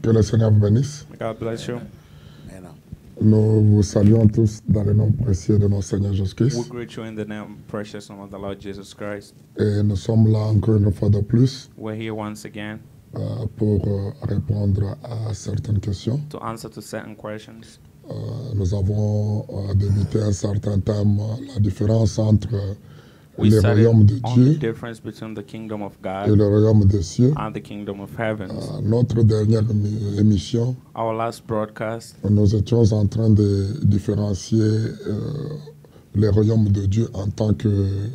Que le Seigneur vous bénisse. God bless you. Nous vous saluons tous dans le nom précieux de notre Seigneur We Jésus-Christ. greet you in the name, precious name of the Lord Jesus Christ. Et nous sommes là encore une fois de plus We're here once again pour répondre à certaines questions. to answer to certain questions. Nous avons débuté un certain thème, la différence entre We le studied royaume de on the Dieu difference between the kingdom of et God le royaume des cieux. and the kingdom of heavens. Notre dernière émission, Our last broadcast, nous étions en train de différencier le royaume de Dieu en tant que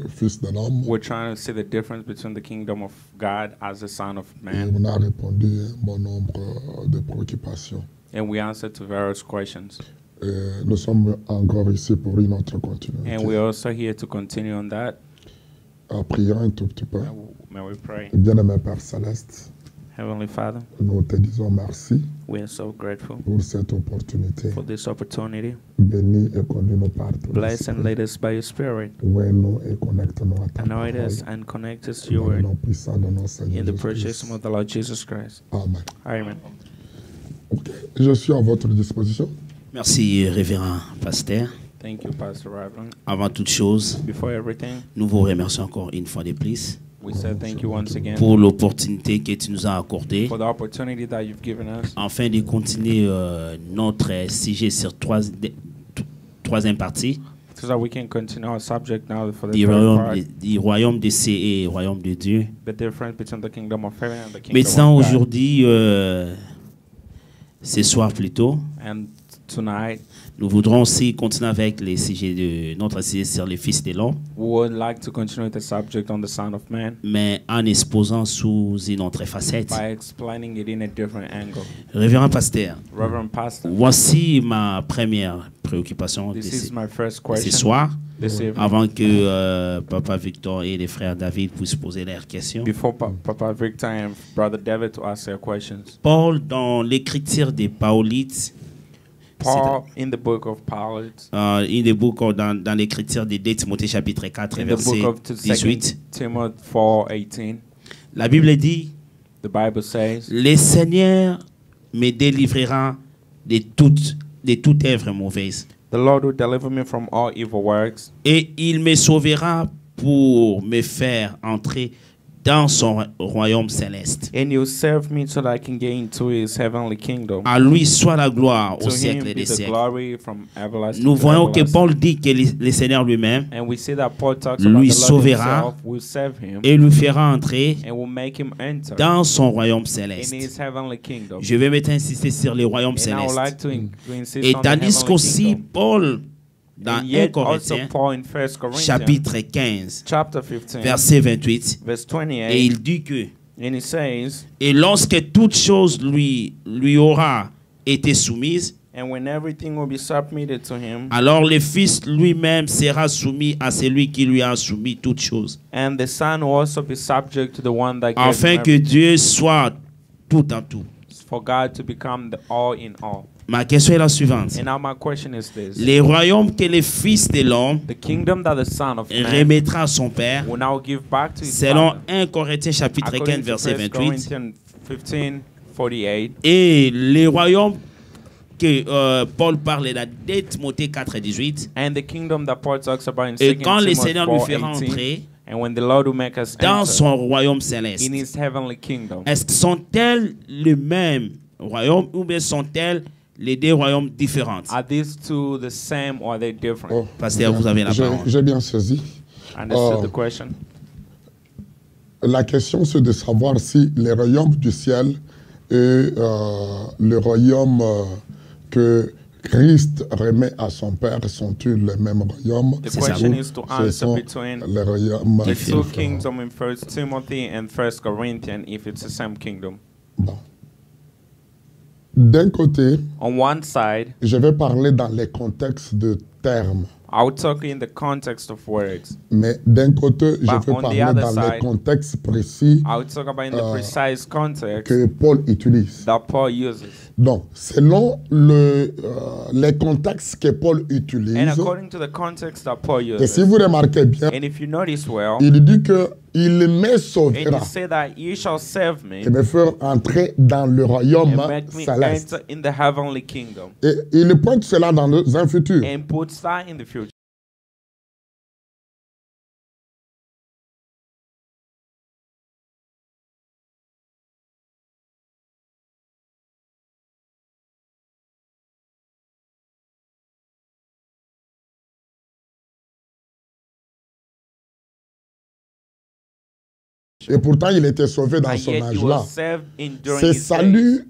fils de l'homme. we're trying to see the difference between the kingdom of God as the Son of Et Man, on a répondu à un bon nombre de préoccupations. and we answered to various questions. Et nous sommes encore ici pour une autre continuité. And we're also here to continue on that. Prions un tout petit peu. May we pray. Bien-aimé Père Céleste, Heavenly Father, nous te disons merci we are so grateful pour cette opportunité. for this opportunity. Bénis et conduis-nous par ton Bless and esprit. lead us by your Spirit. Ouvre-nous et connecte-nous à ta Anoint us parole. and connect us to Dans your le word. nom puissant de notre Seigneur In the precious Jésus-Christ. name of the Lord Jesus Christ. Amen. Amen. Ok. Je suis à votre disposition. Merci, révérend pasteur. Thank you, Pastor Rivlin. Avant toute chose, Before everything, nous vous remercions encore une fois de plus we say thank you once again pour l'opportunité que tu nous as accordée for the opportunity that you've given us afin de continuer notre sujet sur troisième partie so that we can continue our subject now for the du third part, royaume de cieux et royaume de Dieu. the difference between the kingdom of heaven and the kingdom Maintenant, of God. aujourd'hui, ce soir plutôt, And tonight, nous voudrons aussi continuer avec les sujets de notre sujet sur les fils de l'homme, we would like to continue the subject on the Son of Man mais en exposant sous une autre facette. by explaining it in a different angle. Révérend pasteur, Reverend Pastor, voici ma première préoccupation de this is my first ce question soir, this evening. avant que Papa Victor et les frères David puissent poser leurs questions. Before Papa Victor and Brother David to ask their questions. Paul, dans l'écriture des Paulites, Paul, in the book of Paul, in the book dans l'écriture de 2 Timothée chapitre 4, in the verset book of 18, Timothy 4:18, la Bible dit, the Bible says, le Seigneur me délivrera de toute œuvre mauvaise, the Lord will deliver me from all evil works, et il me sauvera pour me faire entrer dans son royaume céleste. and He'll serve me so that I can get into His heavenly kingdom. À lui soit la gloire To au Him siècle be des the siècles. glory from everlasting Nous to voyons que everlasting. Paul dit que le Seigneur lui-même And we see that Paul talks lui about the Lord sauvera Himself will save him et lui fera entrer and will make him enter dans son royaume in céleste. His heavenly kingdom. Je vais maintenant insister sur le royaume And I would céleste. like to insist Et on the tandis heavenly qu'aussi kingdom. Paul, dans And 1 yet also Corinthiens, Paul in 1 Corinthians chapitre 15, chapter 15 verset 28, verse et 28, il dit que, and he says, et lorsque toute chose lui aura été soumise, and when everything will be submitted to him, alors le Fils lui-même sera soumis à celui qui lui a soumis toutes choses, and the Son will also be subject to the one that gave afin him que Dieu soit tout en tout. for God to become the all in all. Ma question est la suivante. And now my question is this: Les royaumes que le Fils de l'homme the kingdom that the Son of Man remettra à son Père, will now give back to his selon Father, 1 Corinthiens chapitre 15, according to verset 1 28, Corinthians 15:48, et les royaumes que Paul parle dans 2 Timothée 4, 18, and the kingdom that Paul talks about in 2 et quand le Timothy Seigneur lui fera 4:18, entrer and when the Lord will make us dans enter son royaume céleste, in His heavenly kingdom. est-ce que sont-elles le même royaume ou bien sont-elles les deux royaumes différents? Are these two the same or are they different? Oh, Pasteur, vous avez la parole. j'ai bien saisi. Understood the question? La question, c'est de savoir si les royaumes du ciel et le royaume que Christ remet à son Père sont-ils les mêmes royaumes? The C'est ça. question is to Ce answer sont between les royaumes the two différents. kingdoms in 1 Timothy and 1 Corinthians if it's the same kingdom. Bon. D'un côté, On one side, je vais parler dans les contextes de termes. I will talk in the context of words. Mais d'un côté, je But vais on the parler other dans les side, contextes précis I will talk about in the precise context que Paul utilise. that Paul uses. Donc, selon les contextes que Paul utilise, And according to the context that Paul et uses, si vous remarquez bien, and if you notice well, il dit que il me And sauvera he said that ye shall serve me et me fera entrer dans le royaume and make me céleste. enter in the heavenly kingdom. Et il pointe cela dans un futur. And puts that in the future. Et pourtant, il était sauvé dans And son yet he âge-là. was saved during Ce his days. salut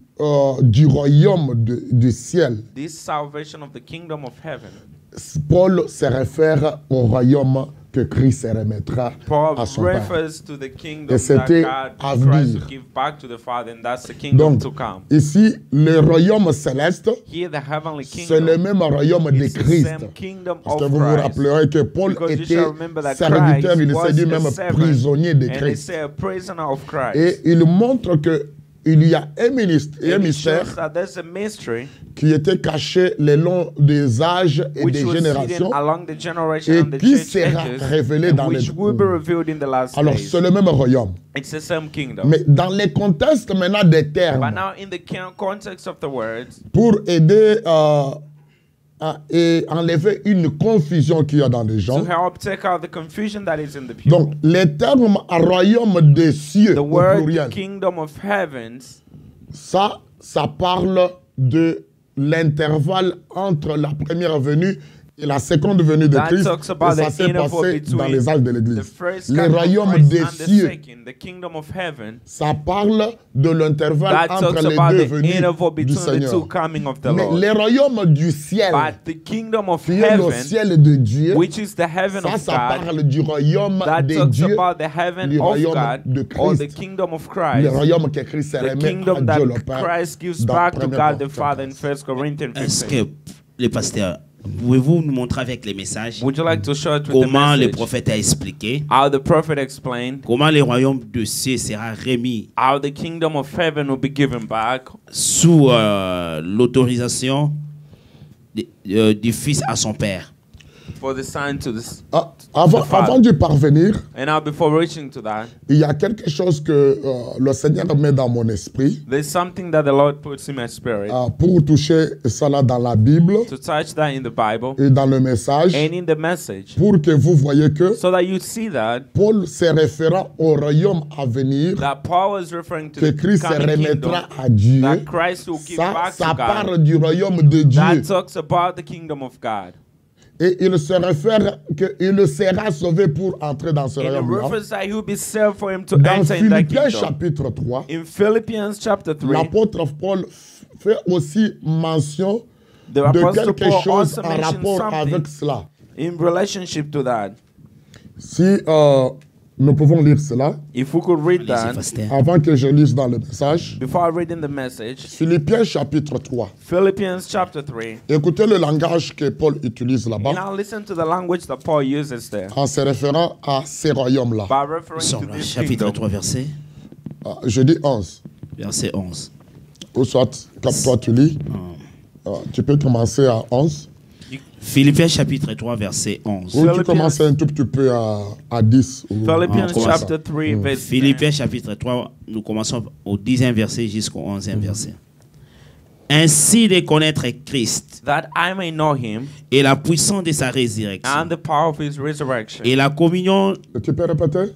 du royaume du ciel, This salvation of the kingdom of heaven. Paul se réfère au royaume que Christ se remettra Paul à son Père. refers to the kingdom Et c'était that à God Christ venir. will give back to the Father, and that's the kingdom Donc, to come. ici, le royaume céleste, Here, the heavenly c'est le kingdom même royaume de is the Christ. same kingdom Parce que of vous vous Christ. rappellerez que Paul Because you était shall remember that serviteur, Christ il s'est dit was même a servant, prisonnier de and he Christ. said a prisoner of Christ. Et il montre que il y a un ministère, un And it mystère shows that there's a mystery qui était caché le long des âges et which des was hidden générations along the generation et and the qui church sera ages, révélé and dans which les... will be revealed in the last Alors, days. c'est le même royaume. It's the same kingdom. Mais dans les contextes maintenant des But termes, now in the context of the words, pour aider et enlever une confusion qu'il y a dans les to gens, help take out the confusion that is in the people. donc les termes royaume des cieux The au word pluriel, kingdom of heavens, ça parle de l'intervalle entre la première venue et la seconde venue de That Christ. talks about Et ça the s'est interval passé between dans les âges de the l'Église. first Le coming of royaume Christ des and the cieux, second, the kingdom of heaven, ça parle de l'intervalle that entre talks les about deux the venues interval du between the two Seigneur. coming of the Mais Lord. le royaume du ciel, But the kingdom of qui est le heaven, ciel de Dieu, which is the heaven ça of God, parle du royaume that de talks Dieu, about the heaven le of royaume God, de or the Christ, kingdom of le Christ, royaume que Christ se the remet à kingdom that Dieu le Père. Christ gives dans back to 1 God the Corinthiens Father in 15. 1 Corinthians Est-ce 15. que les pasteurs, pouvez-vous nous montrer avec les messages Would you like to show it with the comment le message? prophète a expliqué, How the prophet explained comment le royaume de cieux sera remis how the kingdom of heaven will be given back sous l'autorisation du Fils à son Père. for the son to the... Ah, avant d'y parvenir, And now before reaching to that, il y a quelque chose que le Seigneur met dans mon esprit there's something that the Lord puts in my spirit pour toucher cela dans la Bible to touch that in the Bible et dans le message and in the message, pour que vous voyez que so that you see that Paul se référant au royaume à venir Paul was referring to que the Christ se coming kingdom, remettra à Dieu. that Christ will give Ça back to God. parle du royaume de Dieu. That talks about the kingdom of God. Et il se réfère qu'il sera sauvé pour entrer dans ce And it royaume-là. refers that he will be saved for him to Dans enter in that Philippiens kingdom. chapitre 3, In Philippians chapter 3, l'apôtre Paul fait aussi mention the de apostle quelque Paul chose also en mentions rapport something avec cela. in relationship to that. Si nous pouvons lire cela, If we could read Allez-y, that, pasteur. avant que je lise dans le message, before I read in the message, Philippiens chapitre 3. Philippians chapter 3, Écoutez le langage que Paul utilise and là-bas now listen to the language that Paul uses there en se référant à ces royaumes-là. by referring to Sommes this chapitre kingdom. 3, verset, Je dis 11. verset 11. Ou soit, comme toi tu lis, tu peux commencer à 11. Philippiens chapitre 3, verset 11. Ou tu Philippians- commences un tout petit peu à 10. Ou Philippians commence. chapter 3, verse 10. Philippiens chapitre 3, nous commençons au 10e verset jusqu'au 11e verset. Ainsi de connaître Christ That I may know him et la puissance de sa résurrection and the power of his resurrection. et la communion Tu peux répéter?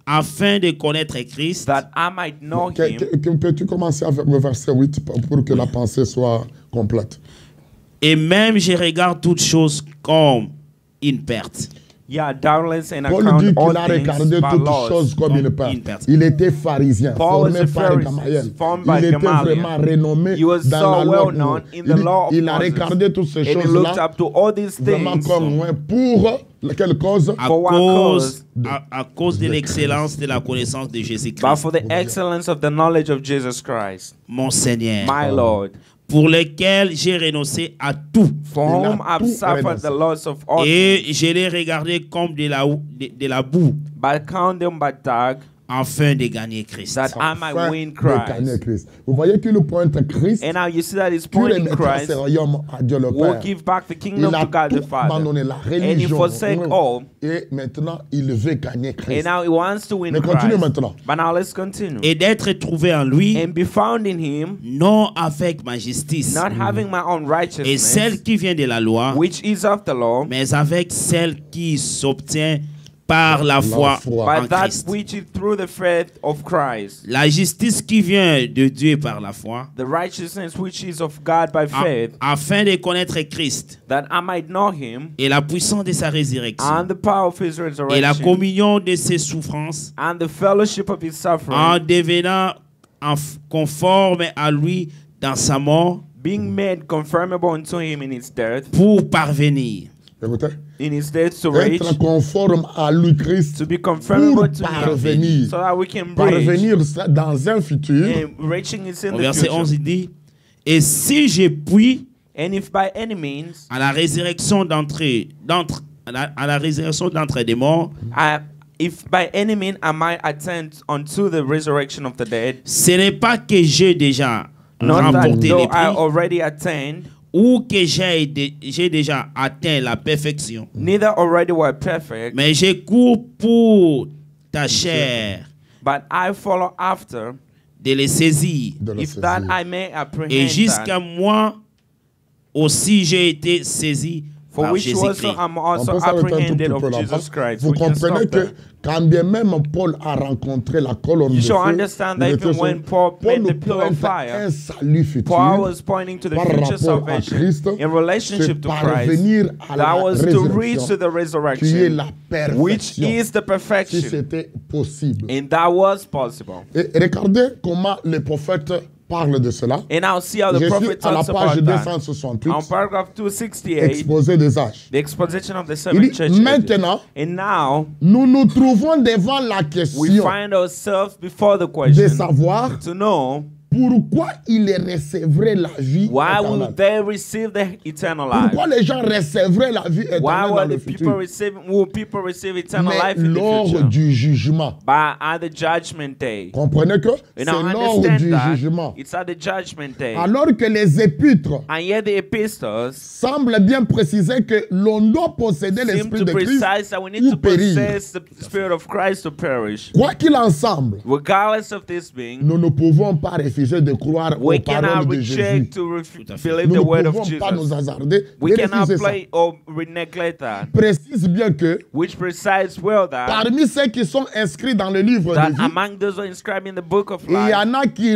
afin de connaître Christ That I might know him. Peux-tu commencer avec le verset 8 pour que la pensée soit complète? et même je regarde toutes choses comme une perte. Yeah, doubtless and Paul account dit all qu'il a things regardé by toutes loss. choses comme une Une perte. perte. Il était pharisien, Paul was formé a par Pharisee, Gamaliel. formed Il by était Gamaliel. vraiment renommé He was dans so la well loi. known in the law of Il a Moses. regardé toutes ces And he looked choses-là up to all these vraiment things comme loin pour quelle cause? À For what cause, cause? à cause de l'excellence de la connaissance de Jésus-Christ, but for the excellence of the knowledge of Jesus Christ, mon Seigneur, my Lord, pour lequel j'ai renoncé à tout. for Il a whom I've tout suffered renoncé. the loss of all, Et je l'ai regardé comme de la boue, but count them but dark, afin de gagner Christ. that I might Afin win de gagner Christ. Christ. Vous voyez qu'il pointe Christ, And now you see that he's qu'il pointing remettra Christ, ses royaumes à Dieu le will Père. give back the Il kingdom a to God the tout Father. abandonné, la And he religion. forsake all. Et maintenant, il veut gagner And Christ. now he wants to win Mais continue Christ. maintenant. But now let's continue. Et d'être trouvé en lui, And be found in him, non avec ma justice, not having my own et righteousness, celle qui vient de la loi, which is of the law, mais avec celle qui s'obtient par la foi foi. en but that Christ. which is through the faith of Christ. La justice qui vient de Dieu par la foi, The righteousness which is of God by faith, afin de connaître Christ that I might know him, et la puissance de sa résurrection and the power of his et la resurrection, communion de ses souffrances, and the fellowship of his en suffering, devenant conforme à lui dans sa mort, being made conformable unto him in his death, pour parvenir Écoutez. in his death to reach, Être conforme à lui, Christ, to be conformable to him, parvenir. so that we can reach, Parvenir dans un futur, and reaching is in Au the verset 11, future. il dit, et si je puis And if by any means, à la résurrection à la résurrection d'entre des morts, if by any means I might attend unto the resurrection of the dead, ce n'est pas que j'ai déjà not that remporté though les I prix already attained, ou que j'ai déjà atteint la perfection, neither already were perfect, mais je cours pour ta chair but I follow after, de les saisir. de le if that saisir. I may Et apprehend jusqu'à that, moi aussi j'ai été saisi for par which also Jésus-Christ. I'm On also peut s'arrêter un tout apprehended petit of peu là-bas. Jesus Christ. Vous We can comprenez stop que there. quand bien même Paul a rencontré la colonne de You feu, shall understand that il even était when sur- Paul met nous the pillar of pointe fire, un salut futur Paul was pointing to the par future rapport à salvation Christ, in relationship to c'est Christ. parvenir à la That was to reach résurrection, to the qui est resurrection, la which perfection, is the si perfection. c'était possible. And that was possible. Et regardez comment les prophètes parlent de cela. And now see how the Je suis prophet à la talks page about that. 268, On paragraph 268, exposé des âges. the exposition of the Il seven dit, churches. maintenant, And now nous nous trouvons devant la we question find ourselves before the de question savoir to know pourquoi ils recevraient la vie why will éternelle. they receive the eternal life? Pourquoi les gens recevraient la vie Why éternelle dans will le the people futur? receive eternal Mais life in the lors future? du jugement. At the judgment day. Comprenez que And c'est now lors understand du that jugement. it's at the judgment day. Alors que les épîtres And yet the epistles semblent bien préciser que l'on doit posséder seem l'esprit to de Christ precise that we need ou to périr. possess the Spirit of Christ to perish. Quoi qu'il en semble, Regardless of this being, nous ne pouvons pas refuser de croire we aux paroles cannot de Jésus. reject to believe Nous the ne word of pouvons pas nous Jesus. hasarder We de cannot refuser ça. play or neglect that. Précise bien que Which precise well that parmi ceux qui sont inscrits dans le livre de that vie, among those who are inscribed in the book of il y life, en a qui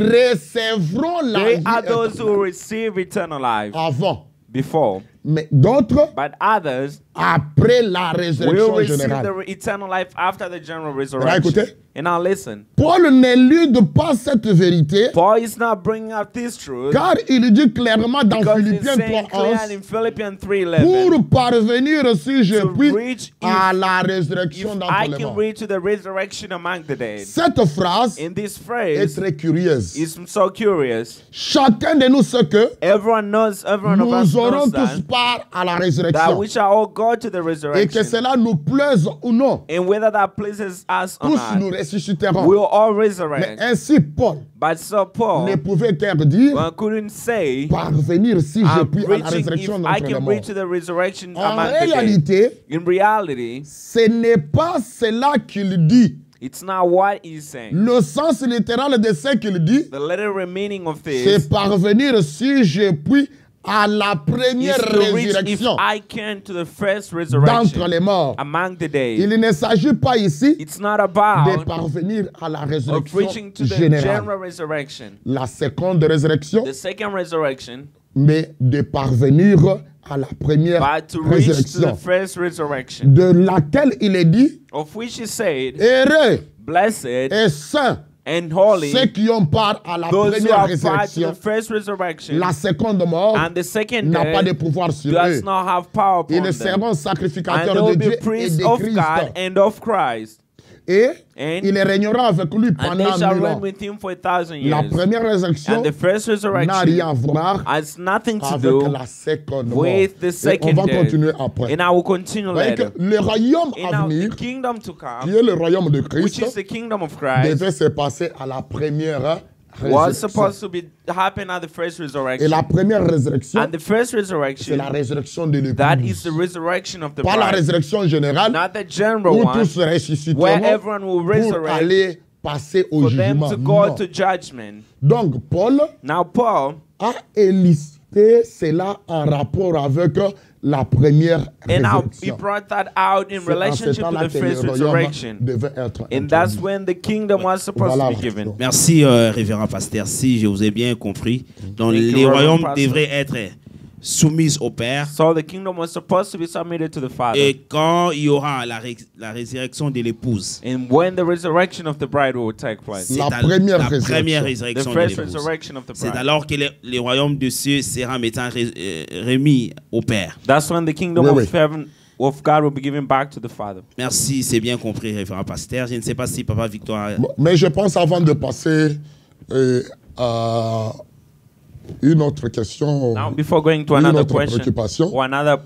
recevront la they vie are those éternelle who receive eternal life avant. before, Mais d'autres, but others après la will résurrection receive générale. the eternal life after the general écoutez. resurrection. And now listen, Paul n'élude pas cette vérité, Paul is not bringing out this truth car il dit clairement dans because he's Philippiens saying clear 3:11, in Philippians 3:11, pour parvenir, si je to puis, reach à if- la if résurrection I d'entre les can morts. reach to the resurrection among the dead. Cette phrase In this est phrase très curieuse. is so curious. Chacun de nous sait que Everyone of us nous aurons knows tous that, part à la that résurrection. we shall all go to the Et que resurrection. cela nous plaise ou non, And whether that pleases us or tous nous not, ressusciterons. we'll all Mais resurrect. ainsi, Paul But so Paul ne pouvait qu'être dire well, couldn't say, parvenir, si je I'm puis, à la reaching, if résurrection I d'entre les can morts. reach to the resurrection En among the dead. réalité, In reality, ce n'est pas cela qu'il dit. it's not what he's saying. Le sens littéral de ce qu'il dit, The literal meaning of this c'est parvenir, si je puis, à la is première to reach, if résurrection I can, to the first d'entre resurrection les morts. among the dead. Il ne s'agit pas ici It's not de about parvenir à la of résurrection reaching to the générale, general resurrection, la seconde résurrection, the second resurrection, mais de parvenir à la première but to reach to the résurrection, first resurrection, de laquelle il est dit, of which he said, heureux blessed et saints and holy, ceux qui ont part à la those who première are part to résurrection. the first resurrection, La seconde mort and the second n'a pas de death pouvoir sur does eux. not have power upon Ils them. seront And sacrificateurs they de will Dieu be et priests de of Christ. God and of Christ. Et And il régnera avec lui and they pendant shall 1000 reign ans. with him for 1,000 La years. première résurrection And the first n'a resurrection rien à voir has nothing to avec do la seconde mort. with the Et on second va death. continuer après. And I will continue Vous voyez later. que le royaume And à now venir, the kingdom to qui come, est le royaume de which Christ, is the kingdom of Christ, devait se passer à la première was résurrection. supposed to be happen at the first Et resurrection. la première résurrection, And the first c'est resurrection, la résurrection de that l'épouse. is the resurrection of the Pas la bride. résurrection générale, Not the general où one, tous ressusciteront where everyone will pour resurrect aller passer au for them jugement. to go Non. to judgment. Donc, Paul Now Paul, a élisté cela en rapport avec la première and now he résurrection. brought that out in C'est en ce relationship to temps-là the que le first royaume resurrection. devait être And that's introduit. when the kingdom was supposed Voilà to be la given. question. Merci, révérend pasteur. Si je vous ai bien compris, donc Thank you, les Reverend royaumes Pastor. devraient être soumis au Père. So the kingdom was supposed to be submitted to the Father. Et quand il y aura la résurrection de l'épouse, And when the resurrection of the bride will take place. c'est La la première première résurrection. The résurrection de first l'épouse. resurrection of the C'est bride. alors que les royaumes de cieux seront maintenant remis au Père. That's when the kingdom Oui, of oui. heaven of God will be given back to the Father. Merci, c'est bien compris, révérend pasteur. Je ne sais pas si Papa Victor a... Bon, mais je pense avant de passer à une autre question, Now, before going to une another autre question préoccupation, or another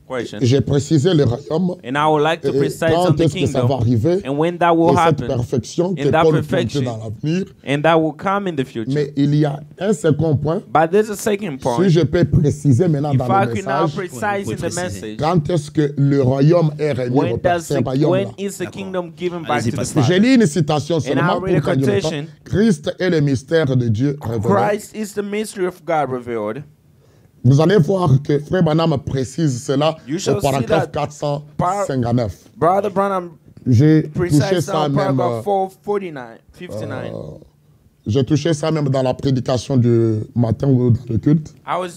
question, j'ai précisé le royaume and I would like to et precise on quand the est-ce que ça va kingdom arriver and when that will et cette happen perfection que and that Paul pointe perfection dans l'avenir. and that will come in the future. Mais il y a un second point, But there's a second si point. je peux préciser maintenant If dans I le can now message, precise Oui, in vous the pouvez message, quand est-ce que le royaume est remis au when Père, does ce when royaume-là. is the D'accord. kingdom given back Allez-y, to the pasteur. J'ai Father? lu une citation seulement I'll pour read a gagner le temps. quotation. Christ est le mystère de Dieu révélé. Christ is the mystery of God revealed. Vous allez voir que Frère Branham précise cela You shall au paragraphe see that 459. Brother Branham J'ai touché precise ça on même, paragraph 449, 59. j'ai touché ça même dans la prédication du matin ou dans le culte.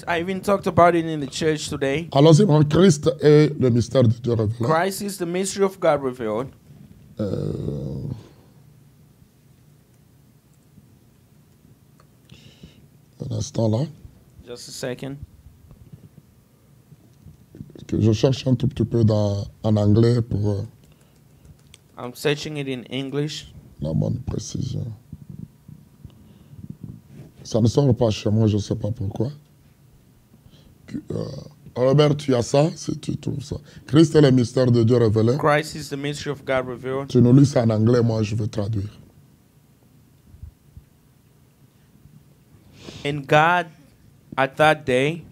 I even talked about it in the church today. Allons-y, Christ est le mystère de Dieu révélé. Christ is the mystery of God revealed. Un instant là, Just a second. que je cherche un tout petit peu en anglais pour I'm searching it in English. la bonne précision. Ça ne sort pas chez moi, je ne sais pas pourquoi. Robert, tu as ça, si tu trouves ça. Christ est le mystère de Dieu révélé. Christ is the mystery of God revealed. Tu nous lis ça en anglais, moi je vais traduire. And God, at that day,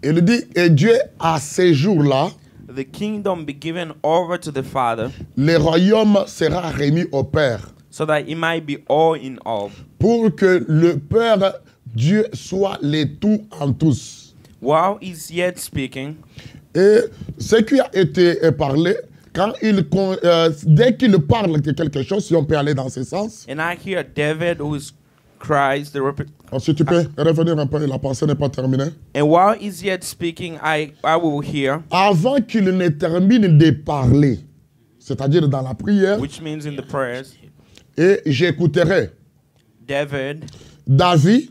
Il dit, et Dieu à ces jours-là, the kingdom be given over to the Father, le royaume sera remis au Père, so that it might be all in all, pour que le Père, Dieu, soit le tout en tous. while he's yet speaking. Et ce qui a été parlé, dès qu'il parle de quelque chose, si on peut aller dans ce sens, And I hear David, who is Christ, si tu peux revenir un peu, la pensée n'est pas terminée. and while he's yet speaking, I will hear, Avant qu'il ne termine de parler, c'est-à-dire dans la prière, which means in the prayers, et j'écouterai David, David,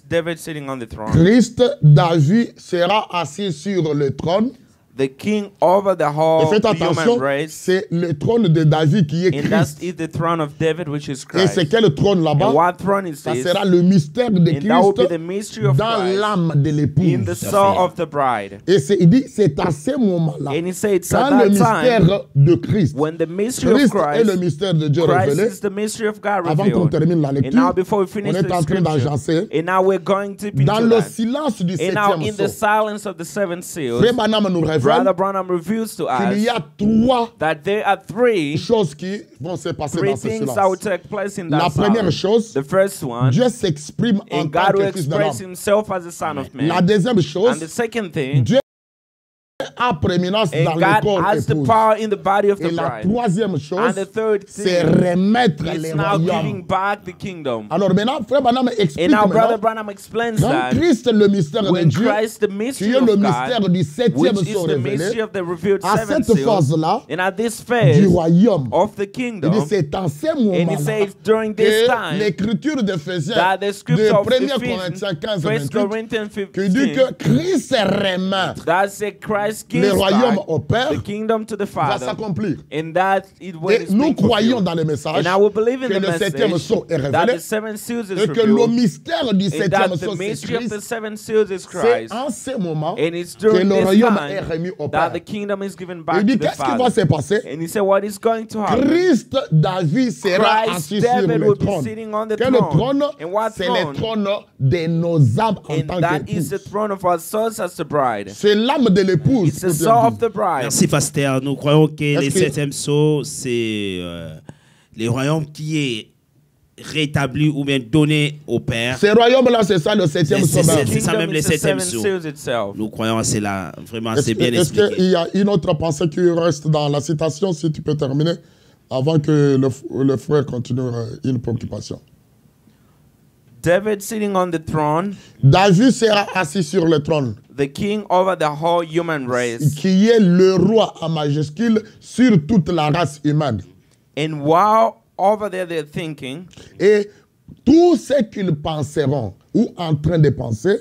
David sitting on the throne, Christ, David sera assis sur le trône. the king over the Et whole faites human attention, race, c'est le trône de David qui est and that Christ. is the throne of David, which is Et c'est Christ. quel trône là-bas? And what throne is Ça this? sera le mystère de And that will be the Christ mystery of dans Christ l'âme de in the l'épouse. soul of the bride. Et il dit, c'est à ce moment-là, And he said, it's at quand le that time, mystère de Christ, when the mystery of Christ est le Christ, mystère de Dieu Christ révélé, is the mystery of God avant qu'on revealed. termine la And now lecture, before we on finish est the en train scripture, d'agencer, and now we're going deep dans into le that. silence du And now in the septième sceau, silence of the seven seals, Frère Branham nous Brother révèle Branham reveals to qu'il y us a trois that there are three choses qui vont se passer dans ce things that will silence. take place in La that première silence. chose, The first one, Dieu s'exprime en and tant God will que Fils de express l'homme. himself as the Son of La Man. deuxième And chose, the second thing, Dieu a prééminence dans and le God corps has the épouse. power in the body of Et the la bride. troisième chose, And the third c'est thing, remettre les it's now giving royaumes. back the kingdom. Alors maintenant, Frère Branham explique And now Brother maintenant, Branham explains quand that Christ est le mystère de when Dieu, Christ, the qui mystery est le of mystère God, du septième which is sceau the mystery révélé, of the revealed à seven cette seals, phase-là and at this du phase royaume, of the il dit kingdom, c'est en ce and he moment-là says during this que time l'écriture d'Éphésiens that the de scripture of 1 Ephesians, Corinthiens 15 1 28 Corinthians qui dit 15, que Christ est remet that said Christ gives royaume back au Père the kingdom to the va Father, s'accomplir. and that it when Et it's nous being croyons fulfilled. dans le message And I will believe in que the le septième message sceau est that révélé the seven seals is et que le revealed, mystère du and septième that the sceau, c'est mystery of the Christ. seven seals is C'est Christ. en ce moment And it's que during le this royaume est time remis au that Père. the kingdom is given Il back dit, to the qu'est-ce qui va Father. se passer? And he said, what is going to happen? Christ, David sera Christ, assis sur David le will be trône. sitting on the Quel le throne. trône? And what C'est le throne? trône de nos âmes en And tant that is the qu'époux. throne of our souls as the bride. C'est l'âme de l'épouse. It's the soul of the bride. Merci, Pasteur. Nous croyons que Est-ce les que- septième sceaux, c'est le royaume qui est rétabli ou bien donné au Père. Ce royaume-là, c'est ça le septième C'est- sceau. c'est- ça même Kingdom les is the septièmes seven sceaux. seals itself. Nous croyons à cela. Vraiment, Est-ce c'est bien est-ce expliqué. qu'il y a une autre pensée qui reste dans la citation, si tu peux terminer, avant que le frère continue une préoccupation? David sitting on the throne, David sera assis sur le trône, the king over the whole human race. qui est le roi en majuscule sur toute la race humaine. And while over there they're thinking, Et tout ce qu'ils penseront ou en train de penser,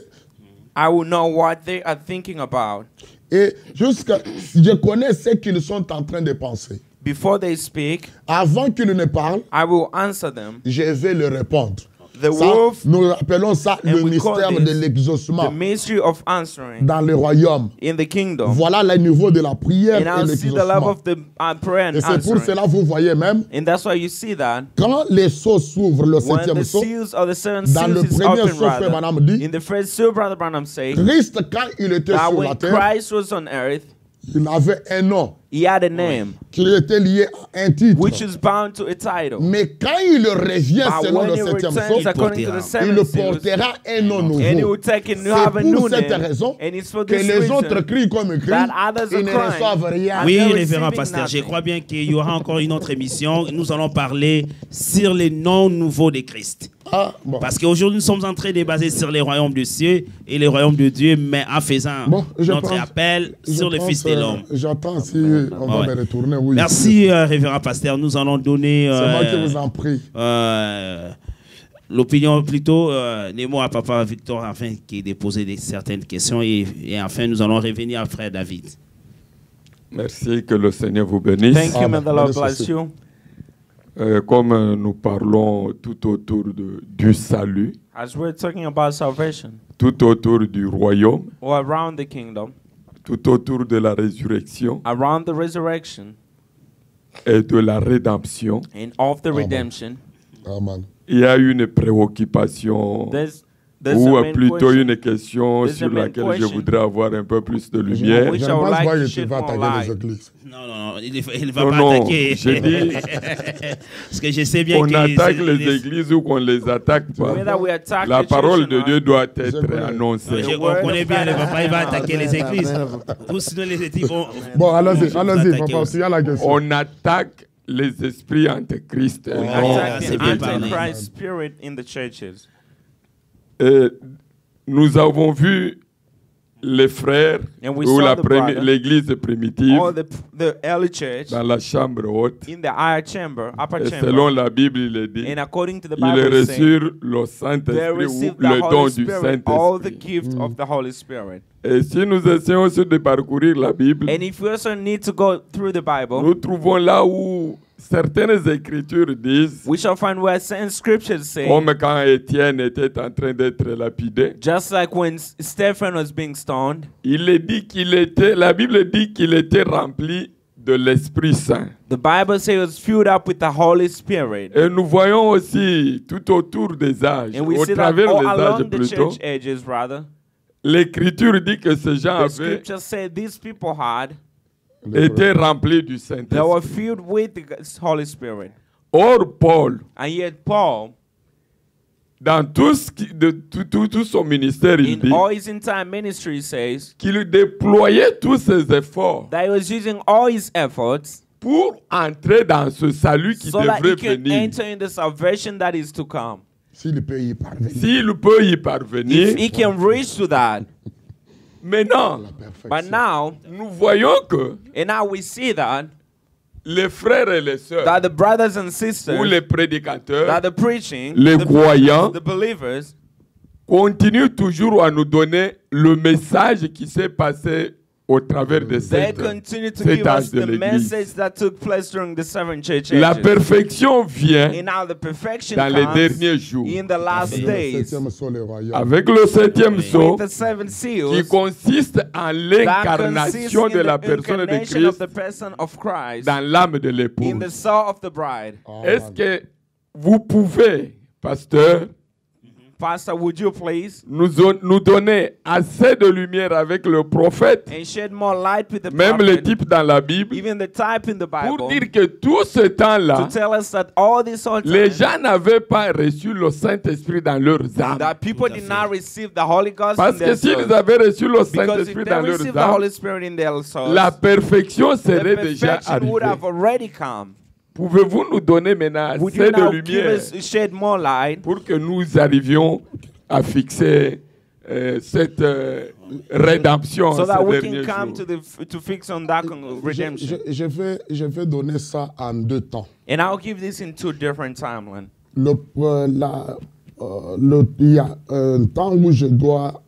I will know what they are thinking about. et jusqu'à, je connais ce qu'ils sont en train de penser. Before they speak, Avant qu'ils ne parlent, I will answer them. je vais leur répondre. The Ça, wolf, nous appelons ça and le we call mystère this de l'exaucement the mystery of answering dans le royaume. in the kingdom. Voilà le niveau de la prière And et I'll see the level l'exaucement. of the prayer and Et c'est pour answering. cela, vous voyez même, And that's why you see that quand les sceaux s'ouvrent, le when septième the sceau, seals of the seven dans le seals is premier open, sceau, Frère rather, Branham dit, in the first seal, Brother Branham said Christ, quand il était that sur la when terre, Christ was on earth, il avait un nom he had a name qui était lié à un titre. which is bound to a title. Mais quand il revient But selon when le he septième returns sceau, according to the il seven seals, portera un nom nouveau. and he will take and C'est have a new pour cette name, raison and it's for que this les autres reason crient comme ils crient, that others are ils ne crying. reçoivent rien. And Oui, they're révérend receiving pasteur, je nothing. crois bien qu'il y aura encore une autre émission. Nous allons parler sur les noms nouveaux de Christ. Ah, bon. Parce qu'aujourd'hui, nous sommes en train de baser sur les royaumes de cieux et les royaumes de Dieu, mais en faisant Bon, je notre pense- appel sur le Je Fils pense, de l'homme. J'attends si on va Ouais. me retourner. Oui. Merci, révérend pasteur. Nous allons donner C'est moi qui vous en prie. l'opinion plutôt, Nemo à papa Victor, afin qui déposer certaines questions. Et enfin, nous allons revenir à frère David. Merci, que le Seigneur vous bénisse. Thank you, may the Lord Merci. bless you. Comme nous parlons tout autour du salut, As we're talking about salvation, tout autour du royaume, or around the kingdom, tout autour de la résurrection around the resurrection, et de la rédemption, and of the Amen. redemption, Amen. il y a une préoccupation there's ou a main plutôt question une question There's a sur main laquelle je question. voudrais avoir un peu plus de Je lumière. Which ne I would pense like pas to que tu shed vas more attaquer les light. églises. Non, il ne va Non, pas non, attaquer. j'ai dit Parce que je sais bien qu'on que attaque c'est- les églises ou qu'on les attaque pas. Whether we attack La the parole church de or Dieu not, doit Je être connais. annoncée. On connaît bien, le papa, il va attaquer les églises. Ou sinon, les églises vont. Bon, allons-y, vont allons-y, attaquer papa, aussi. tu as la question. On attaque les esprits antéchrist. we Oh, attack c'est the bien parlé. Antichrist spirit in the churches. Et nous avons vu les frères And we ou saw the brother, l'église primitive or the early church dans la chambre haute. in the higher chamber, upper Et chamber, selon la Bible, il est dit, and according to the ils Bible, it says, reçurent le they Saint-Esprit ou received the le don Holy du Spirit, all the Saint-Esprit. gift of the Holy Spirit. Et si nous essayons aussi de parcourir la Bible, And if we also need to go through the Bible, nous trouvons là où certaines écritures disent, we shall find where certain scriptures say, comme quand Étienne était en train d'être lapidé, just like when Stephen was being stoned, il est dit la Bible dit qu'il était rempli de l'Esprit Saint. the Bible says he was filled up with the Holy Spirit. Et nous voyons aussi tout autour des âges, And we au see that travers all des âges along the plutôt, church ages, rather, l'Écriture dit que ces gens the avaient scriptures say these people had, été remplis du they were Saint-Esprit. filled with the Holy Spirit. Or, Paul, And yet Paul, dans tout son ministère, il in dit all his entire ministry, says qu'il déployait tous ses efforts that he was using all his efforts pour entrer dans ce salut qui so that he devrait can venir. enter in the salvation that is to come. S'il peut y parvenir, S'il peut y If parvenir, he can reach to that. maintenant, la perfection. But now, nous voyons que and now we see that les frères et les sœurs, the brothers and ou sisters, les prédicateurs, that the preaching, les croyants, the believers, continuent toujours à nous donner le message qui s'est passé au travers de They cet continue to give âge us de the l'Église. message that took place during the 7 church La ages. perfection vient And now the perfection dans les comes derniers jours. in the last Le days septième sceau, le royaume. Avec le septième sceau, with the 7 qui seals consiste en that consists l'incarnation in de la the personne de incarnation of Christ the person of Christ dans l'âme de in l'épouse. the soul of the bride. Est-ce que vous pouvez, pasteur, Pastor, would you please nous donner assez de lumière avec le prophète, and shed more light with the même le prophet, type dans la Bible, even the type in the pour Bible, dire que tout ce to temps-là, tell us that all this whole les time gens n'avaient pas reçu le Saint-Esprit dans leurs âmes. that people did not receive the Holy Ghost Parce in que their s'ils souls. avaient reçu le Because if Saint-Esprit they dans received leurs the âmes, Holy Spirit in their souls, la perfection the serait déjà perfection would have arrivée. already come. Pouvez-vous nous donner maintenant Would you assez de now give lumière us, shed more light pour que nous arrivions à fixer cette rédemption so that ces we derniers can come jours? to fix on that redemption? Je vais donner ça en 2 temps. And I'll give this in 2 different timelines. Il y a un temps où je dois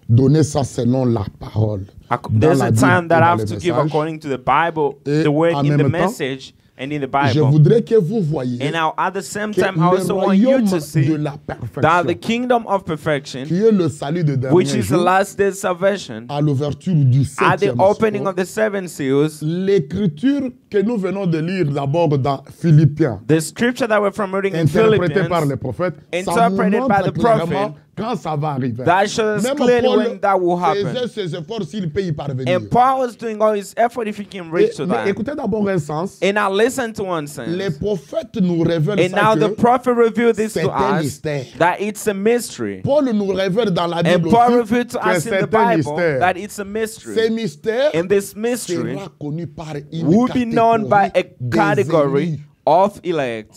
donner ça selon la parole. Dans There's la a Bible time that et I dans have les to give messages. according to the Bible, Et the word en in the même temps, message and in the Je Bible. voudrais que vous voyiez And now at the same que time, I le also want you royaume to see de la that perfection, the kingdom of perfection, qui est le salut de which dernier is the jour, last day's salvation, à l'ouverture du at the 7e opening sceau, of the 7 seals, l'écriture que nous venons de lire d'abord dans Philippiens, the scripture that we're from reading in interprété par Philippians, les prophètes, ça nous interpreted by montre the clairement prophet, quand ça va arriver. that shows us Même clearly Paul when that will happen. faisait ses efforts s'il peut y parvenir. And Paul was doing all his effort if he can reach to Mais that. écoutez d'abord un sens. And now listen to one Les sense. prophètes nous révèlent And ça now the que prophet revealed this c'est to un us, mystère. that it's a mystery. Paul nous révèle dans la And Bible Paul aussi revealed to que us in c'est the un Bible mystère. that it's a Ces mystery. mystères And this mystery sera connu par une will be known by a des category élus. of elect.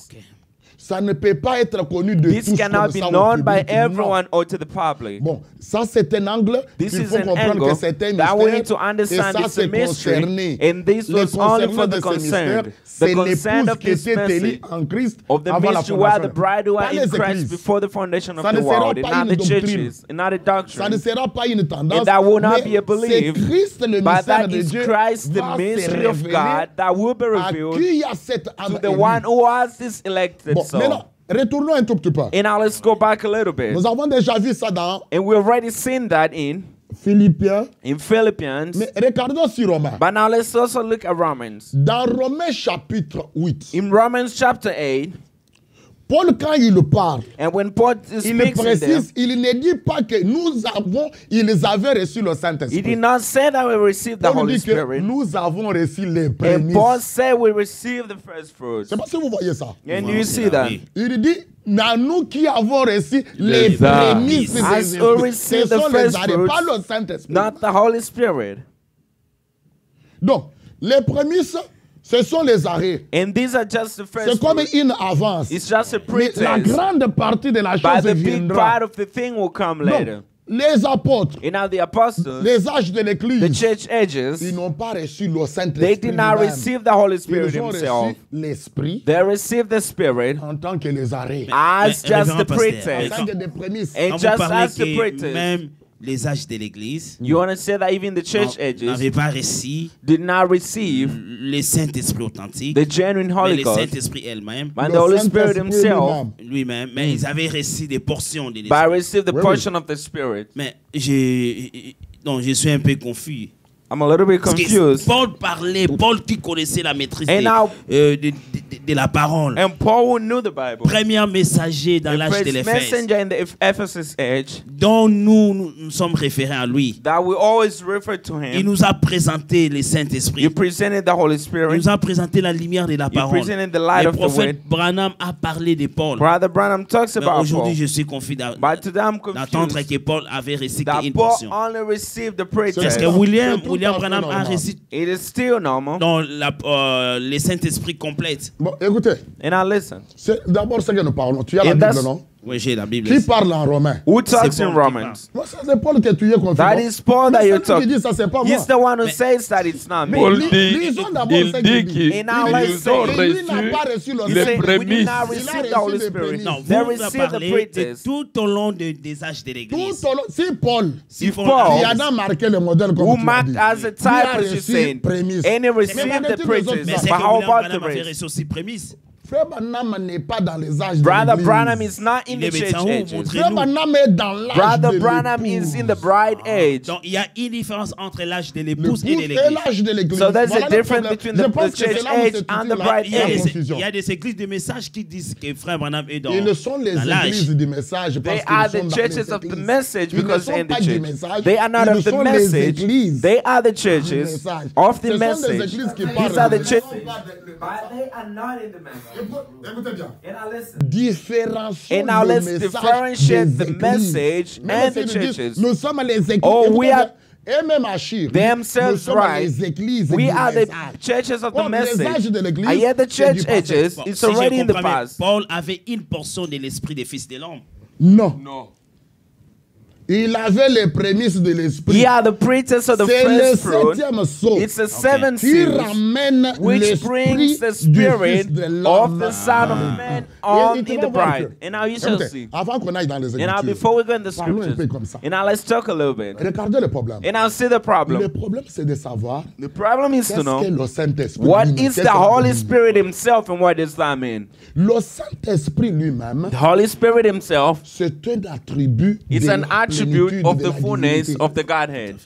Ça ne peut pas être connu de This tous cannot comme be ça au known by public, non. everyone or to the public. Bon, ça c'est un angle This qu'il is faut an comprendre angle que c'est un that we need mystère to et understand ça it's a c'est mystery. concerné. And this Les was only for concernés the de ce mystère, concerned. c'est The concern l'épouse of qui this était élue message en Christ of the avant la mystery where the fondation. bride who Pas are in les Christ églises. before the foundation of Ça the ne sera world, and pas not une the doctrine. churches, and not a Ça ne doctrine. sera pas une tendance, And that will not mais be a belief, c'est Christ le but mystère that de is Dieu Christ, the va se mystery of révéler God, that will be à revealed qui a cette to âme the élue. one who has this elected Bon, soul. maintenant, retournons un tout petit peu. And now let's go back a little bit. Nous avons déjà vu ça dans And we've already seen that in Philippiens, Philippians. mais regardons sur Romains. But now let's also look at Romans. Dans Romains chapitre 8, In Romans chapter 8, Paul, quand il parle, and when Paul il speaks in there, précise, il ne dit pas que ils avaient reçu le he Saint-Esprit. did not say that we received the Paul Holy dit que Spirit. nous avons reçu les And Paul prémices. said we received the first fruits. Je ne sais pas si vous voyez ça. And you see that? Il dit, mais nous qui avons reçu les Les prémices As des we esprits, receive ce the sont les first arrêts, fruits, pas le Saint-Esprit. Not the Holy Spirit. Donc, les prémices, ce sont les arrêts. And these are just the C'est first comme fruits. une avance. It's just a Mais la pretense. grande partie de la But chose the big viendra. part of the thing will come later. Donc, les apôtres, And now the apostles, les âges de the l'Église, church ages, ils n'ont pas reçu le they Saint-Esprit did not lui-même. receive the Holy Spirit Ils ont himself. reçu l'Esprit They received the Spirit en tant que les arrêts. as Mais, just the révérend pasteur, pretense. En tant que des prémices. And Quand vous just parlez as the que pretense. même les âges de l'Église You want to say that even the church n'avaient ages pas reçu did not receive le Saint-Esprit authentique, the genuine mais Holy le Ghost, Saint-Esprit elle-même, but the Le Holy Spirit Saint-Esprit himself, lui-même. lui-même, mais ils avaient reçu des portions de but l'Esprit. received the Oui, oui. portion of the Spirit. Mais je suis un peu confus. I'm a little bit Parce que confused. Paul parlait, Paul qui connaissait la maîtrise And now- de la parole. And Paul who knew the Bible, Premier messager dans the l'âge de first l'Éphèse, messenger in the Ephesus age, dont nous sommes référents à lui. that we always refer to Il him. nous a présenté le Saint-Esprit. You presented the Holy Il Spirit. nous a présenté la lumière de la You parole. presented the light Le of the prophète word. Branham a parlé de Paul. Brother Branham talks Mais about aujourd'hui, Paul, je suis confus but today I'm d'attendre confused que Paul avait reçu that une Paul portion. only received the Est-ce pretense. que William C'est tout à fait Branham a normal. reçu It is still normal. dans le Saint-Esprit complète? Bon, écoutez, And now listen. c'est d'abord ce que nous parlons. Tu as la And Bible, that's non? Oui, j'ai la Bible. Qui parle en romain? Who talks C'est in Paul qui Romans? Moi, ça, c'est Paul que tu es confiant. That is Paul that you're C'est lui qui talking. dit ça, c'est pas moi. He's the one who says that it's not me. Paul Li- dit, lisons d'abord il ce dit qu'il dit. qu'ils And now let's ils say- ont Et lui n'a reçu pas reçu le He les said, we did prémices. not Il a receive the reçu Holy les Spirit. prémices. Non, They vous received the parlez de pretense. tout au long des âges de l'Église. Tout au long, si Paul, Si If Paul Paul- avait- qui en a marqué le modèle comme Who tu as marked dit, as a lui a type, as you reçu said, prémices. and he received the Mais pretense. Mais c'est But que how William about the Branham avait rest? reçu aussi prémices. Frère Branham n'est pas dans les âges de Brother l'Église. Branham is not in Il the est church médecin où? ages. Montrez- Frère Branham est dans l'âge Brother de Branham l'épouse. is in the bride age. Donc, il y a une différence entre l'âge de L'épouse l'épouse et de et l'Église. l'âge de l'Église. So there's Voilà a le difference problème. between Je the pense que c'est church là où age se and situe the la- bride Il y, a la des, confusion. il y a des églises de messages qui disent que Frère Branham est dans Ils sont les dans l'âge. églises du message parce They are qu'ils sont the dans churches les of the églises. message Ils ne because sont they're in pas the du church. message. They are not Ils of the sont les message. églises They are the du churches message. of Ce the sont des message. églises qui These parlent are de the churches. message. They are not in the message. Écoutez bien. And I listen. Différencions And now le let's message differentiate des the églises. message Même and si the ils disent, churches. nous sommes les églises. Oh, we Écoutez are bien. Et même Achir, nous themselves sommes right. les églises We du are the message. churches of the Comme les âges message. de l'église, And yet the c'est du church passé. ages, Bon, it's si je already in the comprends bien, past. Paul avait une portion de l'esprit des fils de l'homme. Non. Non. Il avait les prémices de l'esprit. Ye are the pretense of the C'est le first fruit. septième sceau It's the seventh qui seal, ramène which l'esprit brings the du spirit Fils de of l'homme. the Son of Man Et on tu in vas the voir bride. que- And now you shall Écoutez, see. avant qu'on aille dans les And now Écritures, before we go in the parlons un peu scriptures, comme ça. and now let's talk a little bit. Regardez le problème. And now see the Le problem. problème, c'est de savoir The problem is to qu'est-ce know qu'est le Saint-Esprit. what lui-même, is qu'est-ce the que Holy ça veut dire. Spirit Himself and what does that mean? Le Saint-Esprit lui-même, The Holy Spirit Himself c'est un attribut is de an la attribute plénitude of de the la fullness divinité. of the Godhead.